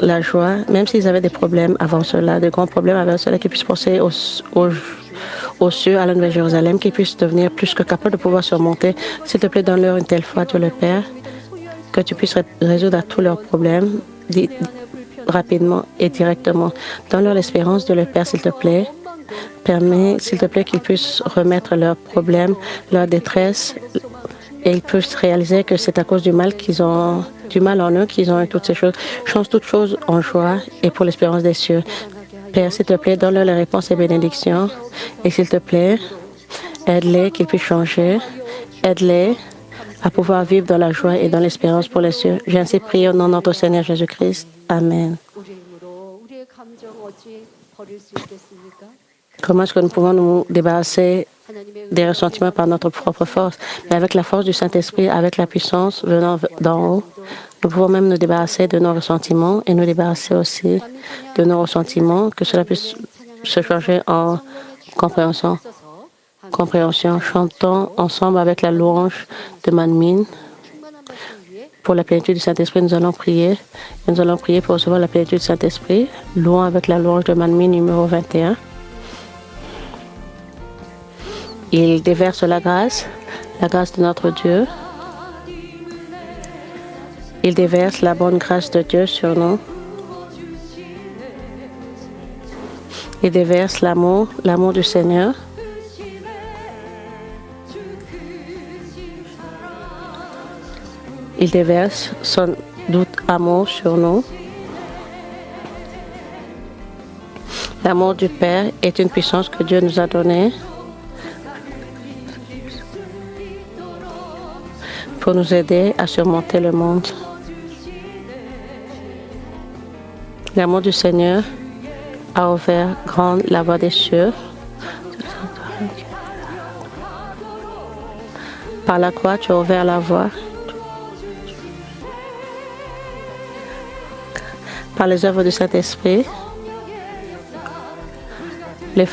la joie, même s'ils avaient des problèmes avant cela, de grands problèmes avant cela, qu'ils puissent penser aux cieux, à la Nouvelle Jérusalem, qu'ils puissent devenir plus que capables de pouvoir surmonter. S'il te plaît, donne-leur une telle foi, Dieu le Père, que tu puisses résoudre tous leurs problèmes rapidement et directement. Donne-leur l'espérance, Dieu le Père, s'il te plaît. Permets, s'il te plaît, qu'ils puissent remettre leurs problèmes, leur détresse Et ils peuvent réaliser que c'est à cause du mal en eux qu'ils ont eu toutes ces choses. Change toutes choses en joie et pour l'espérance des cieux. Père, s'il te plaît, donne-leur les réponses et bénédictions. Et s'il te plaît, aide-les qu'ils puissent changer. Aide-les à pouvoir vivre dans la joie et dans l'espérance pour les cieux. J'ai ainsi prié au nom de notre Seigneur Jésus-Christ. Amen. Comment est-ce que nous pouvons nous débarrasser des ressentiments par notre propre force? Mais avec la force du Saint-Esprit, avec la puissance venant d'en haut, nous pouvons même nous débarrasser de nos ressentiments et nous débarrasser aussi de nos ressentiments, que cela puisse se changer en compréhension. Chantons ensemble avec la louange de Manmin. Pour la plénitude du Saint-Esprit, nous allons prier. Et nous allons prier pour recevoir la plénitude du Saint-Esprit. Louons avec la louange de Manmin numéro 21. Il déverse la grâce de notre Dieu. Il déverse la bonne grâce de Dieu sur nous. Il déverse l'amour du Seigneur. Il déverse son doux amour sur nous. L'amour du Père est une puissance que Dieu nous a donnée pour nous aider à surmonter le monde. L'amour du Seigneur a ouvert grande la voie des cieux. Par la croix, tu as ouvert la voie. Par les œuvres du Saint-Esprit, les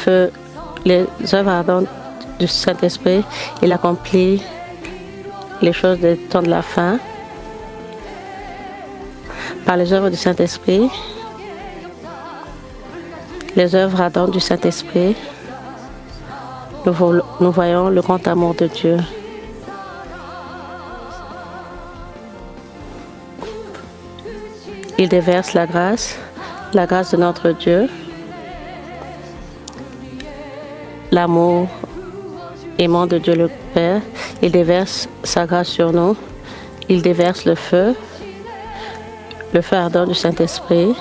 œuvres ardentes du Saint-Esprit, il accomplit les choses des temps de la fin. Par les œuvres du Saint-Esprit, les œuvres ardentes du Saint-Esprit, nous voyons le grand amour de Dieu. Il déverse la grâce de notre Dieu, l'amour aimant de Dieu le Père. Il déverse sa grâce sur nous. Il déverse le feu ardent du Saint-Esprit.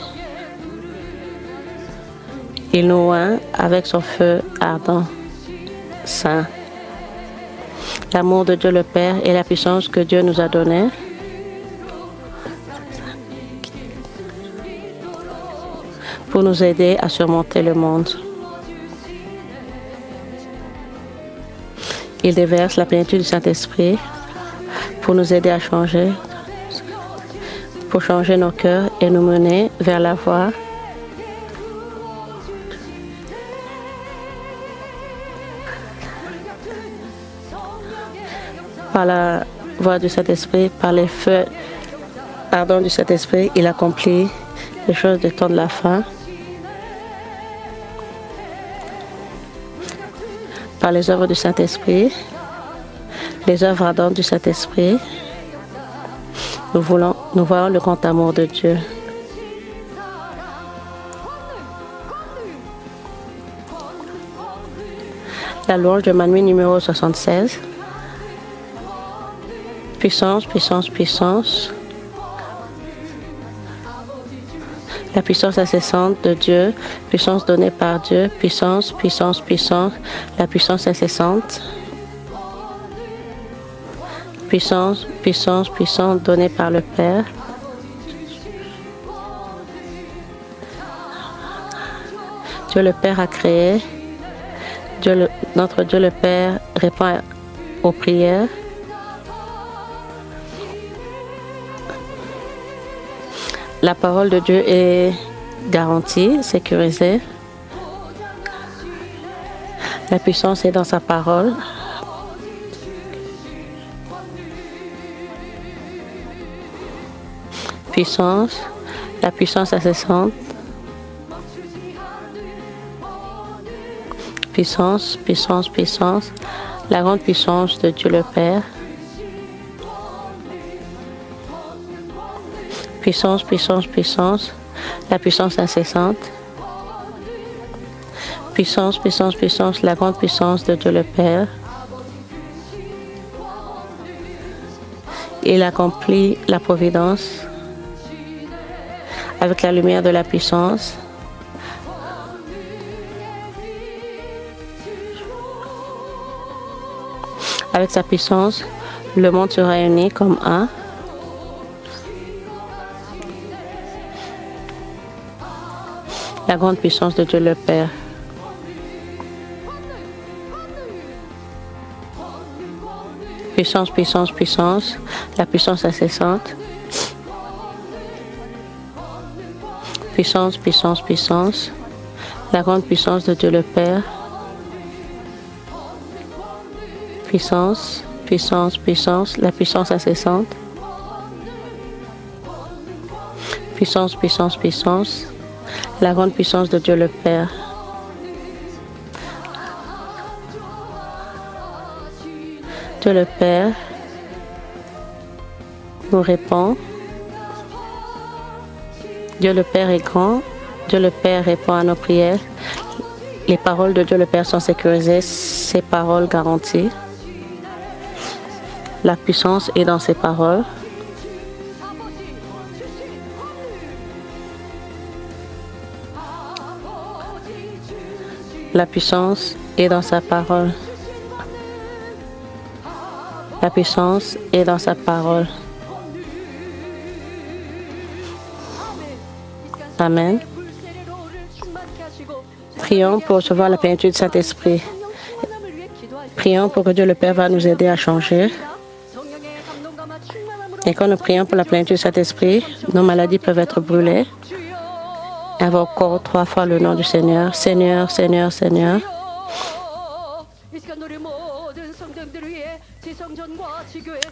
Il nous oint avec son feu ardent, saint. L'amour de Dieu le Père et la puissance que Dieu nous a donnée pour nous aider à surmonter le monde. Il déverse la plénitude du Saint-Esprit pour nous aider à changer, pour changer nos cœurs et nous mener vers la voie par la voie du Saint-Esprit, par les feux ardents du Saint-Esprit. Il accomplit les choses du temps de la fin. Par les œuvres du Saint-Esprit, les œuvres ardentes du Saint-Esprit, nous voyons le grand amour de Dieu. La louange de Manmin numéro 76. Puissance, puissance, puissance. La puissance incessante de Dieu, puissance donnée par Dieu, puissance, puissance, puissance, la puissance incessante. Puissance, puissance, puissance donnée par le Père. Dieu le Père a créé. Notre Dieu le Père répond aux prières. La parole de Dieu est garantie, sécurisée. La puissance est dans sa parole. Puissance, la puissance incessante. Puissance, puissance, puissance. La grande puissance de Dieu le Père. Puissance, puissance, puissance, la puissance incessante. Puissance, puissance, puissance, la grande puissance de Dieu le Père. Il accomplit la providence avec la lumière de la puissance. Avec sa puissance, le monde sera uni comme un. La grande puissance de Dieu le Père. Puissance, puissance, puissance. La puissance incessante. Puissance, puissance, puissance. La grande puissance de Dieu le Père. Puissance, puissance, puissance. La puissance incessante. Puissance, puissance, puissance. La grande puissance de Dieu le Père. Dieu le Père nous répond. Dieu le Père est grand. Dieu le Père répond à nos prières. Les paroles de Dieu le Père sont sécurisées. Ses paroles garanties. La puissance est dans ses paroles. La puissance est dans sa parole. La puissance est dans sa parole. Amen. Prions pour recevoir la plénitude du Saint-Esprit. Prions pour que Dieu le Père va nous aider à changer. Et quand nous prions pour la plénitude du Saint-Esprit, nos maladies peuvent être brûlées. Invoquons 3 fois le nom du Seigneur. Seigneur, Seigneur, Seigneur.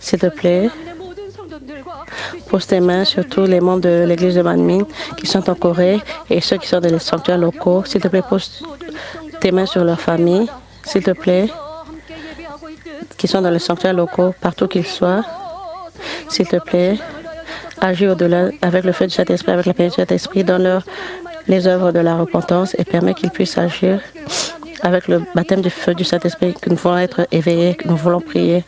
S'il te plaît, pose tes mains sur tous les membres de l'église de Manmin qui sont en Corée et ceux qui sont dans les sanctuaires locaux. S'il te plaît, pose tes mains sur leurs familles. S'il te plaît, qui sont dans les sanctuaires locaux, partout qu'ils soient. S'il te plaît, agis au-delà avec le feu du Saint-Esprit, avec la plénitude du Saint-Esprit, donne-leur les œuvres de la repentance et permets qu'ils puissent agir avec le baptême du feu du Saint-Esprit, que nous voulons être éveillés, que nous voulons prier.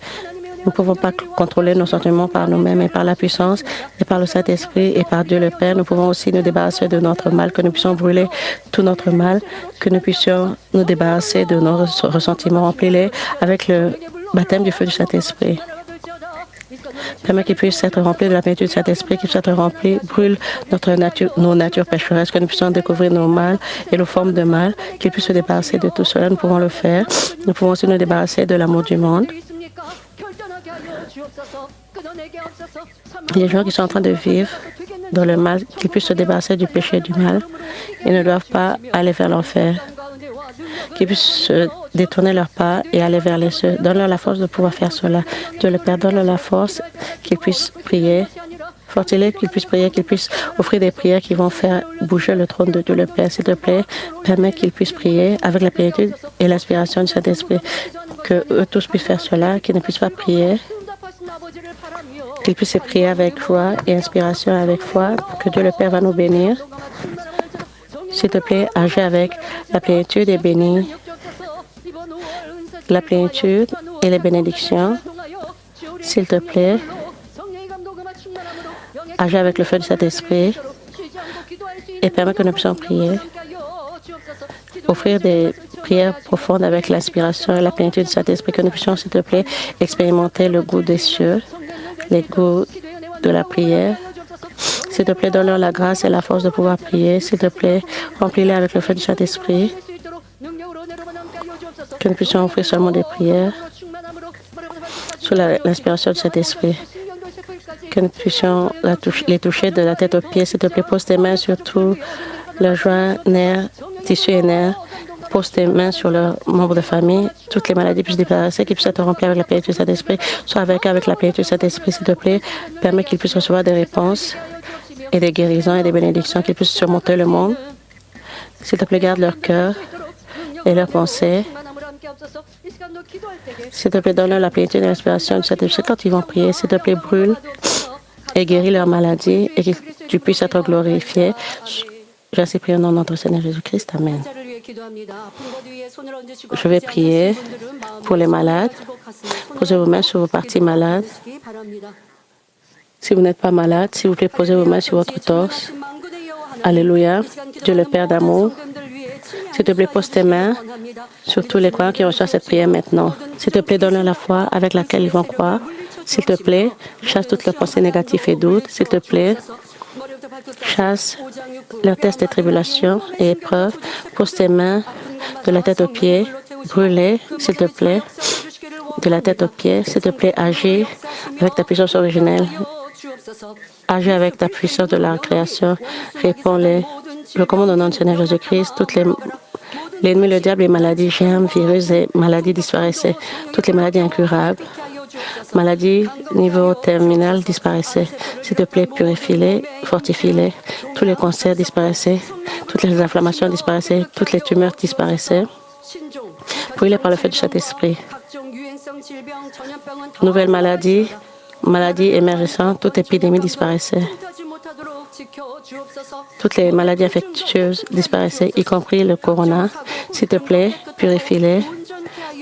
Nous ne pouvons pas contrôler nos sentiments par nous-mêmes, et par la puissance et par le Saint-Esprit et par Dieu le Père. Nous pouvons aussi nous débarrasser de notre mal, que nous puissions brûler tout notre mal, que nous puissions nous débarrasser de nos ressentiments. Remplis-les avec le baptême du feu du Saint-Esprit. Permets qu'ils puissent être remplis de la plénitude du Saint-Esprit, qu'ils puissent être remplis, brûle nos natures pécheresses, que nous puissions découvrir nos mal et nos formes de mal, qu'ils puissent se débarrasser de tout cela. Nous pouvons le faire. Nous pouvons aussi nous débarrasser de l'amour du monde. Les gens qui sont en train de vivre dans le mal, qu'ils puissent se débarrasser du péché et du mal. Ils ne doivent pas aller vers l'enfer. Qu'ils puissent se détourner leurs pas et aller vers les cieux. Donne-leur la force de pouvoir faire cela. Dieu le Père, donne-leur la force qu'ils puissent prier. Fortifie-les, qu'ils puissent prier, qu'ils puissent offrir des prières qui vont faire bouger le trône de Dieu le Père. S'il te plaît, permets qu'ils puissent prier avec la plénitude et l'inspiration du Saint-Esprit. Que eux tous puissent faire cela, qu'ils ne puissent pas prier. Qu'ils puissent prier avec joie et inspiration avec foi, que Dieu le Père va nous bénir. S'il te plaît, agis avec la plénitude et bénis la plénitude et les bénédictions. S'il te plaît, agis avec le feu du Saint-Esprit et permets que nous puissions prier. Offrir des prières profondes avec l'inspiration et la plénitude du Saint-Esprit, que nous puissions, s'il te plaît, expérimenter le goût des cieux, le goût de la prière. S'il te plaît, donne-leur la grâce et la force de pouvoir prier. S'il te plaît, remplis-les avec le feu du Saint-Esprit. Que nous puissions offrir seulement des prières sous l'inspiration du Saint-Esprit. Que nous puissions les toucher de la tête aux pieds. S'il te plaît, pose tes mains sur tous leurs joints, nerfs, tissus et nerfs. Pose tes mains sur leurs membres de famille. Toutes les maladies puissent débarrasser, qu'ils puissent être remplis avec la plénitude du Saint-Esprit. Soit avec la plénitude du Saint-Esprit, s'il te plaît. Permets qu'ils puissent recevoir des réponses et des guérisons et des bénédictions, qu'ils puissent surmonter le monde. S'il te plaît, garde leur cœur et leurs pensées. S'il te plaît, donne-leur la plénitude et l'inspiration du Saint-Esprit. Quand ils vont prier, s'il te plaît, brûle et guéris leurs maladies et que tu puisses être glorifié. Je vais prier au nom de notre Seigneur Jésus-Christ. Amen. Je vais prier pour les malades. Posez vos mains sur vos parties malades. Si vous n'êtes pas malade, s'il vous plaît, posez vos mains sur votre torse. Alléluia. Dieu le Père d'amour, s'il te plaît, pose tes mains sur tous les croyants qui reçoivent cette prière maintenant. S'il te plaît, donne-leur la foi avec laquelle ils vont croire. S'il te plaît, chasse toutes leurs pensées négatives et doutes. S'il te plaît, chasse leurs tests et tribulations et épreuves. Pose tes mains de la tête aux pieds. Brûlez, s'il te plaît, de la tête aux pieds. S'il te plaît, agis avec ta puissance originelle. Agis avec ta puissance de la création. Réponds-les. Je commande au nom du Seigneur Jésus-Christ, l'ennemi, le diable, les maladies, germes, virus et maladies disparaissaient. Toutes les maladies incurables, maladies niveau terminal disparaissaient. S'il te plaît, purifie-les, fortifie-les. Tous les cancers disparaissaient. Toutes les inflammations disparaissaient. Toutes les tumeurs disparaissaient. Brûlez par le feu du Saint-Esprit. Nouvelles maladies, maladies émergentes, toute épidémie disparaissait. Toutes les maladies infectieuses disparaissaient, y compris le corona. S'il te plaît, purifie-les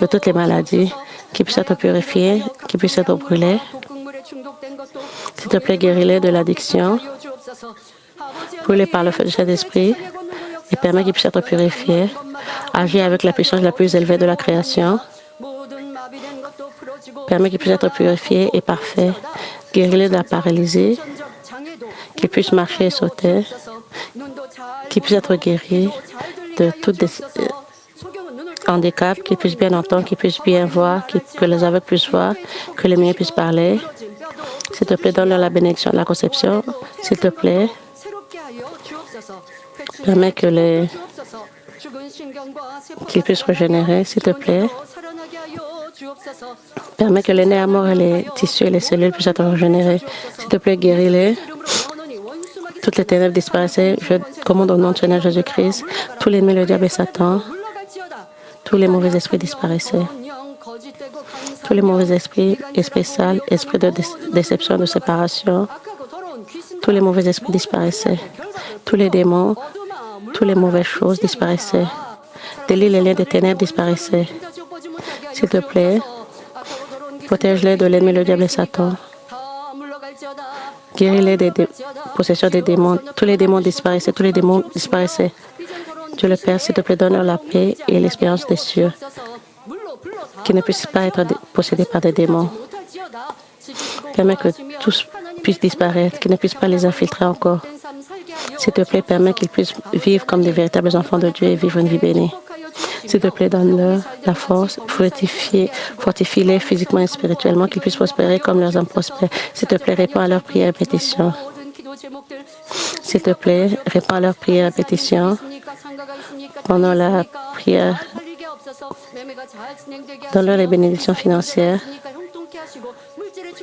de toutes les maladies qui puissent être purifiées, qui puissent être brûlées. S'il te plaît, guéris-les de l'addiction. Brûlez par le feu du Saint-Esprit et permets qu'ils puissent être purifiés. Agis avec la puissance la plus élevée de la création. Permets qu'ils puissent être purifiés et parfaits. Guéris-les de la paralysie, qu'ils puissent marcher et sauter, qu'ils puissent être guéris de tout handicap, qu'ils puissent bien entendre, qu'ils puissent bien voir, que les aveugles puissent voir, que les muets puissent parler. S'il te plaît, donne-leur la bénédiction de la conception. S'il te plaît, permets qu'ils puissent régénérer. S'il te plaît, permets que les nerfs morts et les tissus et les cellules puissent être régénérés. S'il te plaît, guéris-les. Toutes les ténèbres disparaissaient. Je commande au nom de Seigneur Jésus-Christ. Tous les ennemis, le diable et Satan, tous les mauvais esprits disparaissaient. Tous les mauvais esprits, esprits sales, esprits de déception, de séparation, tous les mauvais esprits disparaissaient. Tous les démons, toutes les mauvaises choses disparaissaient. Délie les liens des ténèbres disparaissaient. S'il te plaît, protège-les de l'ennemi, le diable et Satan. Guéris-les des possessions des démons. Tous les démons disparaissaient. Tous les démons disparaissaient. Dieu le Père, s'il te plaît, donne-leur la paix et l'espérance des cieux, qu'ils ne puissent pas être possédés par des démons. Permets que tous puissent disparaître, qu'ils ne puissent pas les infiltrer encore. S'il te plaît, permets qu'ils puissent vivre comme des véritables enfants de Dieu et vivre une vie bénie. S'il te plaît, donne-leur la force, fortifie-les physiquement et spirituellement, qu'ils puissent prospérer comme leurs âmes prospèrent. S'il te plaît, réponds à leurs prières et pétitions. S'il te plaît, réponds à leurs prières et pétitions. Pendant la prière, donne-leur les bénédictions financières.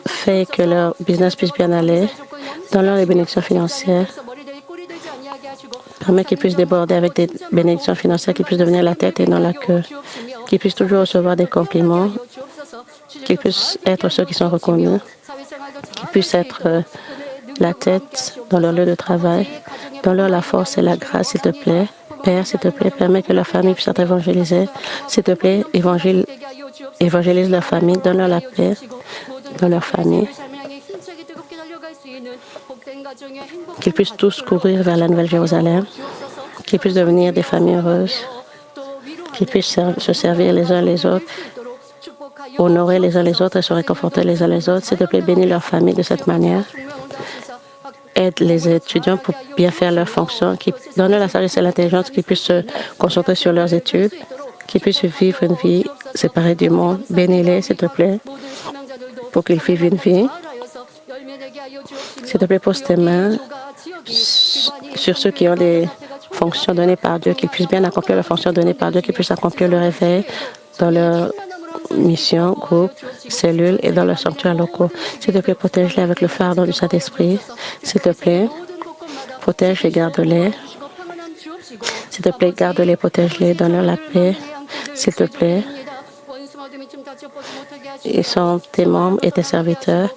Fais que leur business puisse bien aller. Donne-leur les bénédictions financières. Permets qu'ils puissent déborder avec des bénédictions financières, qu'ils puissent devenir la tête et non la queue, qu'ils puissent toujours recevoir des compliments, qu'ils puissent être ceux qui sont reconnus, qu'ils puissent être la tête dans leur lieu de travail. Donne-leur la force et la grâce, s'il te plaît. Père, s'il te plaît, permets que leur famille puisse être évangélisée. S'il te plaît, évangélise leur famille, donne-leur la paix dans leur famille. Qu'ils puissent tous courir vers la Nouvelle Jérusalem, qu'ils puissent devenir des familles heureuses, qu'ils puissent se servir les uns les autres, honorer les uns les autres et se réconforter les uns les autres. S'il te plaît, bénis leur famille de cette manière. Aide les étudiants pour bien faire leurs fonctions, qui donnent la sagesse et l'intelligence, qu'ils puissent se concentrer sur leurs études, qu'ils puissent vivre une vie séparée du monde. Bénis-les, s'il te plaît, pour qu'ils vivent une vie. S'il te plaît, pose tes mains sur ceux qui ont des fonctions données par Dieu, qu'ils puissent bien accomplir leurs fonctions données par Dieu, qu'ils puissent accomplir le réveil dans leur mission, groupe, cellule et dans leurs sanctuaires locaux. S'il te plaît, protège-les avec le fardeau du Saint-Esprit. S'il te plaît, protège et garde-les. S'il te plaît, garde-les, protège-les, donne-leur la paix. S'il te plaît, ils sont tes membres et tes serviteurs.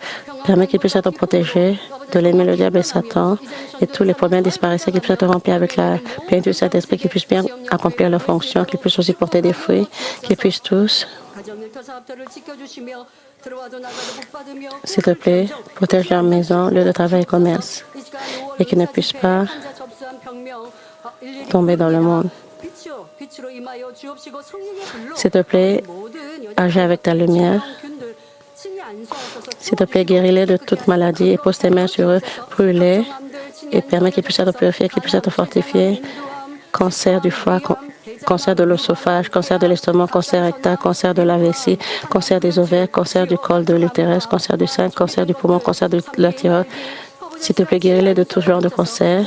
Permets qu'ils puissent être protégés de l'ennemi, le diable et Satan, et tous les problèmes disparaissent, qu'ils puissent être remplis avec la plénitude du Saint-Esprit, qu'ils puissent bien accomplir leurs fonctions, qu'ils puissent aussi porter des fruits, qu'ils puissent tous S'il te plaît, protège leur maison, lieu de travail et commerce, et qu'ils ne puissent pas tomber dans le monde. S'il te plaît, agis avec ta lumière. S'il te plaît, guéris-les de toute maladie et pose tes mains sur eux, brûle-les et permets qu'ils puissent être purifiés, qu'ils puissent être fortifiés. Cancer du foie, cancer de l'œsophage, cancer de l'estomac, cancer rectal, cancer de la vessie, cancer des ovaires, cancer du col de l'utérus, cancer du sein, cancer du poumon, cancer de la thyroïde. S'il te plaît, guéris-les de tout genre de cancer.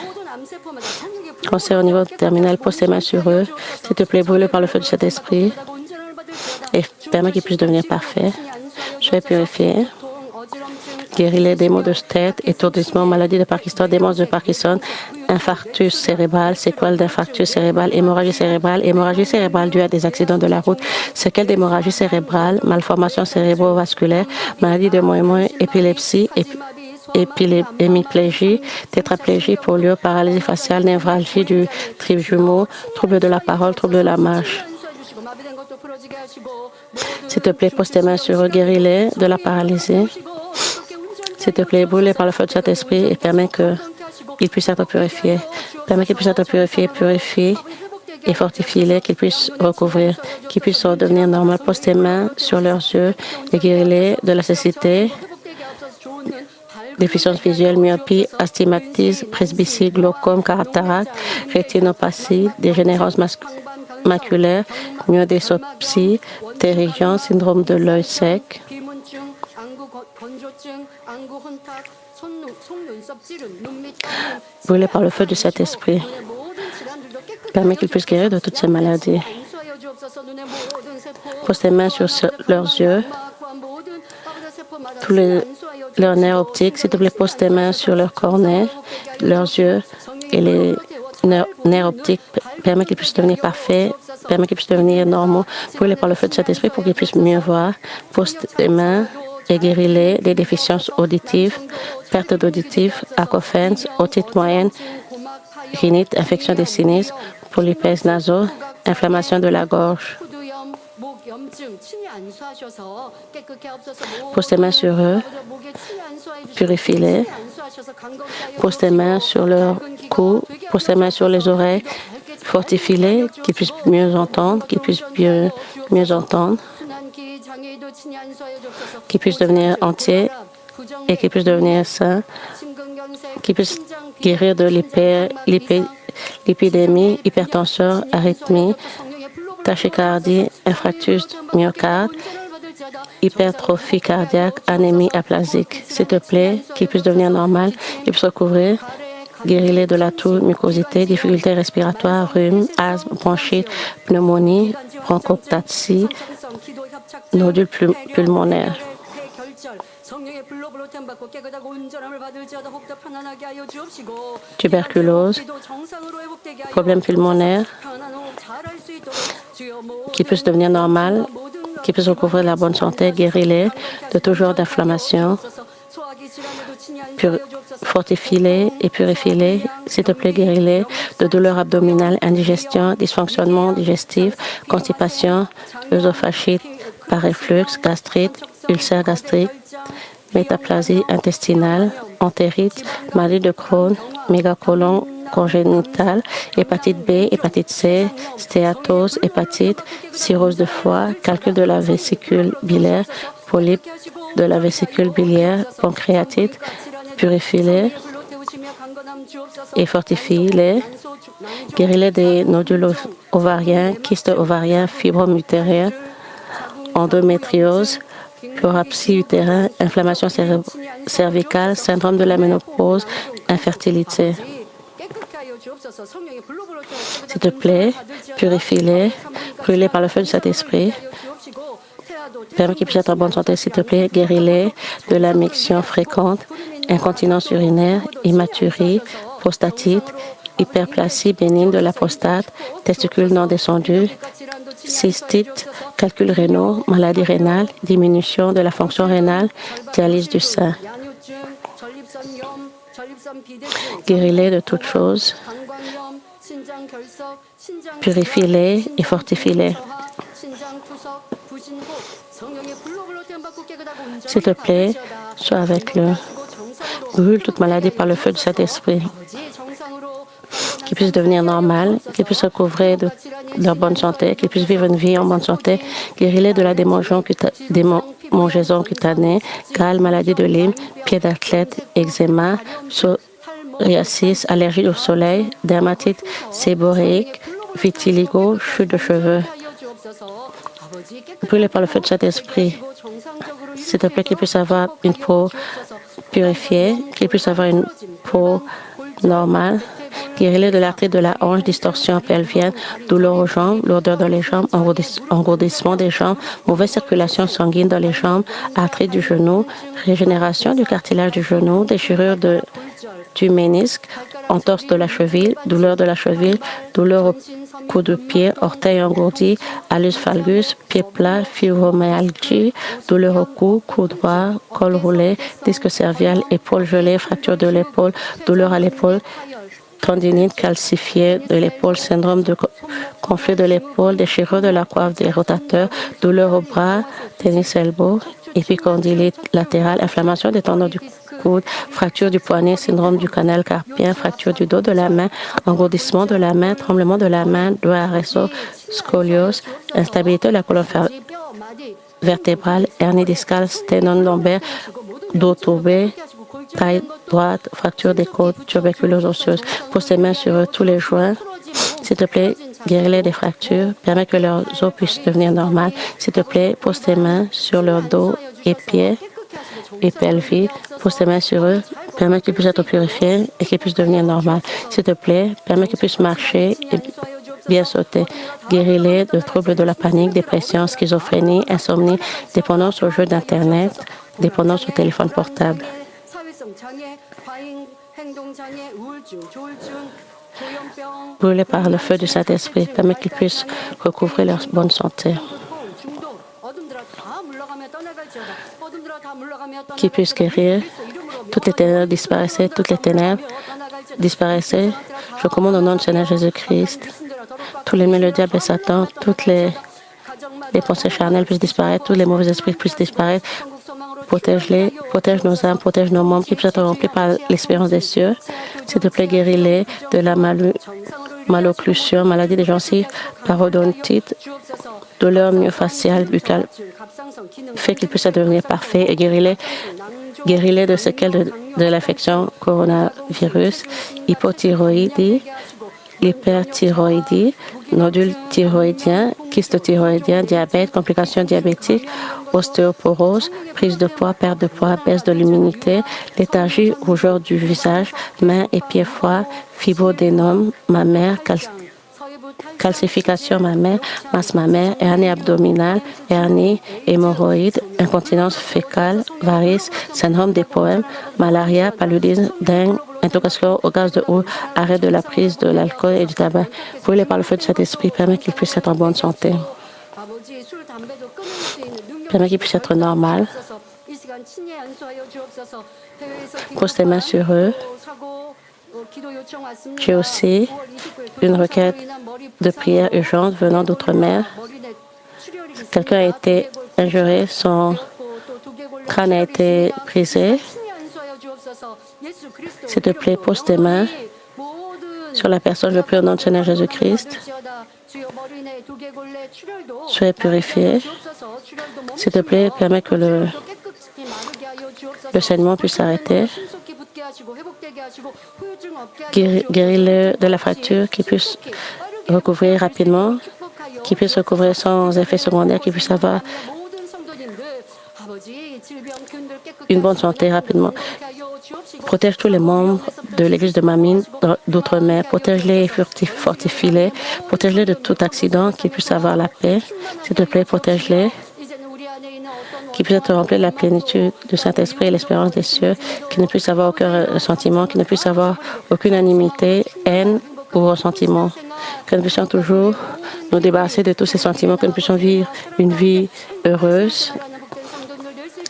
Cancer au niveau terminal, pose tes mains sur eux. S'il te plaît, brûle par le feu de cet esprit et permets qu'ils puissent devenir parfaits. Je vais purifier. Guéris-les des maux de tête, étourdissement, maladie de Parkinson, démence de Parkinson, infarctus cérébral, séquelles d'infarctus cérébral, hémorragie cérébrale due à des accidents de la route, séquelles d'hémorragie cérébrale, malformation cérébrovasculaire, maladie de Moyen, épilepsie, hémiplégie, tétraplégie, polio, paralysie faciale, névralgie du trijumeau, trouble de la parole, trouble de la marche. S'il te plaît, pose tes mains sur eux, guéris-les de la paralysie. S'il te plaît, brûle par le feu de cet esprit et permets qu'ils puissent être purifiés. Permets qu'ils puissent être purifiés, purifie et fortifie-les, qu'ils puissent recouvrir, qu'ils puissent redevenir normaux. Pose tes mains sur leurs yeux et guéris-les de la cécité, déficience visuelle, myopie, astigmatisme, presbytie, glaucome, cataracte, rétinopathie, dégénérescence maculaire, myodésopsie, ptérygium, syndrome de l'œil sec. Brûlé par le feu de cet esprit. Permets qu'ils puissent guérir de toutes ces maladies. Pose tes mains sur leurs yeux, tous leurs nerfs optiques. S'il te plaît, pose tes mains sur leurs cornets, leurs yeux et les nerfs optiques. Permets qu'ils puissent devenir parfaits, permets qu'ils puissent devenir normaux. Brûlez par le feu de cet esprit pour qu'ils puissent mieux voir. Pose tes mains et guéris-les des déficiences auditives, perte d'auditive, acouphènes, otite moyenne, rhinite, infection des sinus, polypèse nasaux, inflammation de la gorge. Pose tes mains sur eux, purifie-les. Pose tes mains sur leur cou, pose tes mains sur les oreilles, fortifie-les, qu'ils puissent mieux entendre, qu'ils puissent mieux entendre, qu'ils puissent devenir entiers et qu'ils puissent devenir sains, qu'ils puissent guérir de l'épidémie, hypertension, arythmie, tachycardie, infarctus myocarde, hypertrophie cardiaque, anémie aplasique. S'il te plaît, qu'ils puissent devenir normal, qu'ils puissent recouvrir, guéris-les de la toux, mucosité, difficultés respiratoires, rhume, asthme, bronchite, pneumonie, bronchoptatie, nodules pulmonaires. Tuberculose, problème pulmonaire, qui puisse devenir normal, qui puisse recouvrir la bonne santé, guéris-les de tout genre d'inflammation, fortifie-les et purifie-les. S'il te plaît, guéris-les de douleurs abdominales, indigestion, dysfonctionnement digestif, constipation, œsophagite, par réflux, gastrite, ulcère gastrique, métaplasie intestinale, entérite, maladie de Crohn, mégacolon congénitale, hépatite B, hépatite C, stéatose, hépatite, cirrhose de foie, calcul de la vésicule biliaire, polype de la vésicule biliaire, pancréatite, purifie-les et fortifie-les. Guéris-les des nodules ovariens, kystes ovariens, fibromes utériens, endométriose, prolapsie utérin, inflammation cervicale, syndrome de la ménopause, infertilité. S'il te plaît, purifie-les, brûle-les par le feu de cet esprit. Permets qu'ils puissent être en bonne santé, s'il te plaît, guéris-les de la miction fréquente, incontinence urinaire, hématurie, prostatite, hyperplasie bénigne de la prostate, testicules non descendus, cystite, calculs rénaux, maladie rénale, diminution de la fonction rénale, dialyse du sein. Guéris-les de toutes choses, Purifie-les et fortifie-les. S'il te plaît, sois avec eux. Brûle toute maladie par le feu du Saint-Esprit. Qu'ils puissent devenir normales, qu'ils puissent recouvrer de leur bonne santé, qu'ils puissent vivre une vie en bonne santé. Guéris-les de la démangeaison cutanée, gale, maladie de Lyme, pied d'athlète, eczéma, psoriasis, allergie au soleil, dermatite séborréique, vitiligo, chute de cheveux. Brûlés par le feu de cet esprit. S'il te plaît, qu'ils puissent avoir une peau purifiée, qu'ils puissent avoir une peau normale. Guéris-les de l'arthrite de la hanche, distorsion pelvienne, douleur aux jambes, lourdeur dans les jambes, engourdissement des jambes, mauvaise circulation sanguine dans les jambes, arthrite du genou, régénération du cartilage du genou, déchirure du ménisque, entorse de la cheville, douleur de la cheville, douleur au coup de pied, orteil engourdi, hallux valgus, pied plat, fibromyalgie, douleur au cou, cou droit, col roulé, disque cervical, épaule gelée, fracture de l'épaule, douleur à l'épaule, tendinite calcifiée de l'épaule, syndrome de conflit de l'épaule, déchirure de la coiffe des rotateurs, douleur au bras, tennis elbow, épicondylite latérale, inflammation des tendons du coude, fracture du poignet, syndrome du canal carpien, fracture du dos de la main, engourdissement de la main, tremblement de la main, doigt arrêt, scoliose, instabilité de la colonne vertébrale, hernie discale, sténone lombaire, dos tourbé, taille droite, fracture des côtes, tuberculose osseuse. Pose tes mains sur tous les joints. S'il te plaît, guéris-les des fractures. Permets que leurs os puissent devenir normales. S'il te plaît, pose tes mains sur leur dos et pieds et pelvis. Pose tes mains sur eux. Permets qu'ils puissent être purifiés et qu'ils puissent devenir normales. S'il te plaît, permets qu'ils puissent marcher et bien sauter. Guéris-les de troubles de la panique, dépression, schizophrénie, insomnie, dépendance aux jeux d'Internet, dépendance au téléphone portable. Brûlés par le feu du Saint-Esprit, permet qu'ils puissent recouvrer leur bonne santé. Qu'ils puissent guérir. Toutes les ténèbres disparaissaient, toutes les ténèbres disparaissaient. Je commande au nom du Seigneur Jésus-Christ. Tous les le diable et Satan, toutes les pensées charnelles puissent disparaître, tous les mauvais esprits puissent disparaître. Protège-les, protège nos âmes, protège nos membres qui puissent être remplis par l'espérance des cieux. S'il te plaît, guéris-les de la malocclusion, maladie des gencives, parodontite, douleur myofasciale, buccale. Fais qu'ils puissent devenir parfaits et guéris-les de séquelles de l'infection coronavirus, hypothyroïdie, l'hyperthyroïdie, nodule thyroïdien, kyste thyroïdien, diabète, complications diabétiques, ostéoporose, prise de poids, perte de poids, baisse de l'immunité, léthargie, rougeur du visage, mains et pieds froids, fibrodénome mammaire, calcification mammaire, masse mammaire, hernie abdominale, hernie, hémorroïde, incontinence fécale, varices, syndrome des poèmes, malaria, paludisme, dengue, intoxication au gaz de eau, arrêt de la prise de l'alcool et du tabac. Brûlés par le feu de cet esprit, permet qu'ils puissent être en bonne santé. Permet qu'ils puissent être normaux. Pose tes mains sur eux. J'ai aussi une requête de prière urgente venant d'outre-mer. Quelqu'un a été injuré, son crâne a été brisé. S'il te plaît, pose tes mains sur la personne. Je prie au nom du Seigneur Jésus-Christ. Soyez purifié. S'il te plaît, permets que le saignement puisse s'arrêter. Guéris-le de la fracture, qu'il puisse recouvrir rapidement, qu'il puisse recouvrir sans effet secondaire, qu'il puisse avoir une bonne santé rapidement. Protège tous les membres de l'église de Mamine d'outre-mer. Protège-les et fortifie-les. Protège-les de tout accident, qu'ils puissent avoir la paix. S'il te plaît, protège-les. Qu'ils puissent être remplis de la plénitude du Saint-Esprit et l'espérance des cieux. Qu'ils ne puissent avoir aucun ressentiment, qu'ils ne puissent avoir aucune animité, haine ou ressentiment. Que nous puissions toujours nous débarrasser de tous ces sentiments, que nous puissions vivre une vie heureuse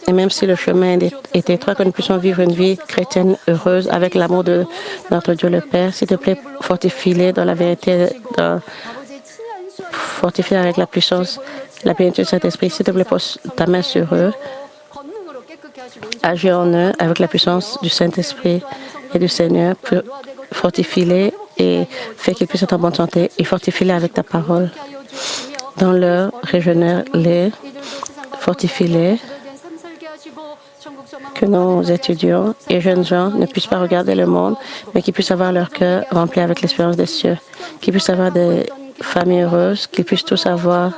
Et même si le chemin est étroit, que nous puissions vivre une vie chrétienne heureuse avec l'amour de notre Dieu le Père, s'il te plaît, fortifie-les dans la vérité, fortifie avec la puissance, la plénitude du Saint-Esprit. S'il te plaît, pose ta main sur eux, agis en eux avec la puissance du Saint-Esprit et du Seigneur. Fortifie-les et fais qu'ils puissent être en bonne santé et fortifie-les avec ta parole. Dans leur, régénère-les, fortifie-les, que nos étudiants et jeunes gens ne puissent pas regarder le monde, mais qu'ils puissent avoir leur cœur rempli avec l'espérance des cieux, qu'ils puissent avoir des familles heureuses, qu'ils puissent tous avoir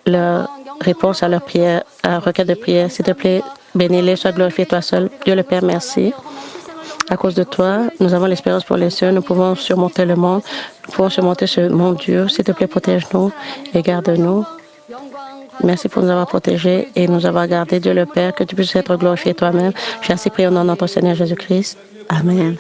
leur réponse à leur prière, à leur requête de prière. S'il te plaît, bénis-les, sois glorifié toi seul. Dieu le Père, merci. À cause de toi, nous avons l'espérance pour les cieux. Nous pouvons surmonter le monde. Nous pouvons surmonter ce monde dur. S'il te plaît, protège-nous et garde-nous. Merci pour nous avoir protégés et nous avoir gardés. Dieu le Père, que tu puisses être glorifié toi-même. J'ai ainsi prié au nom de notre Seigneur Jésus-Christ. Amen.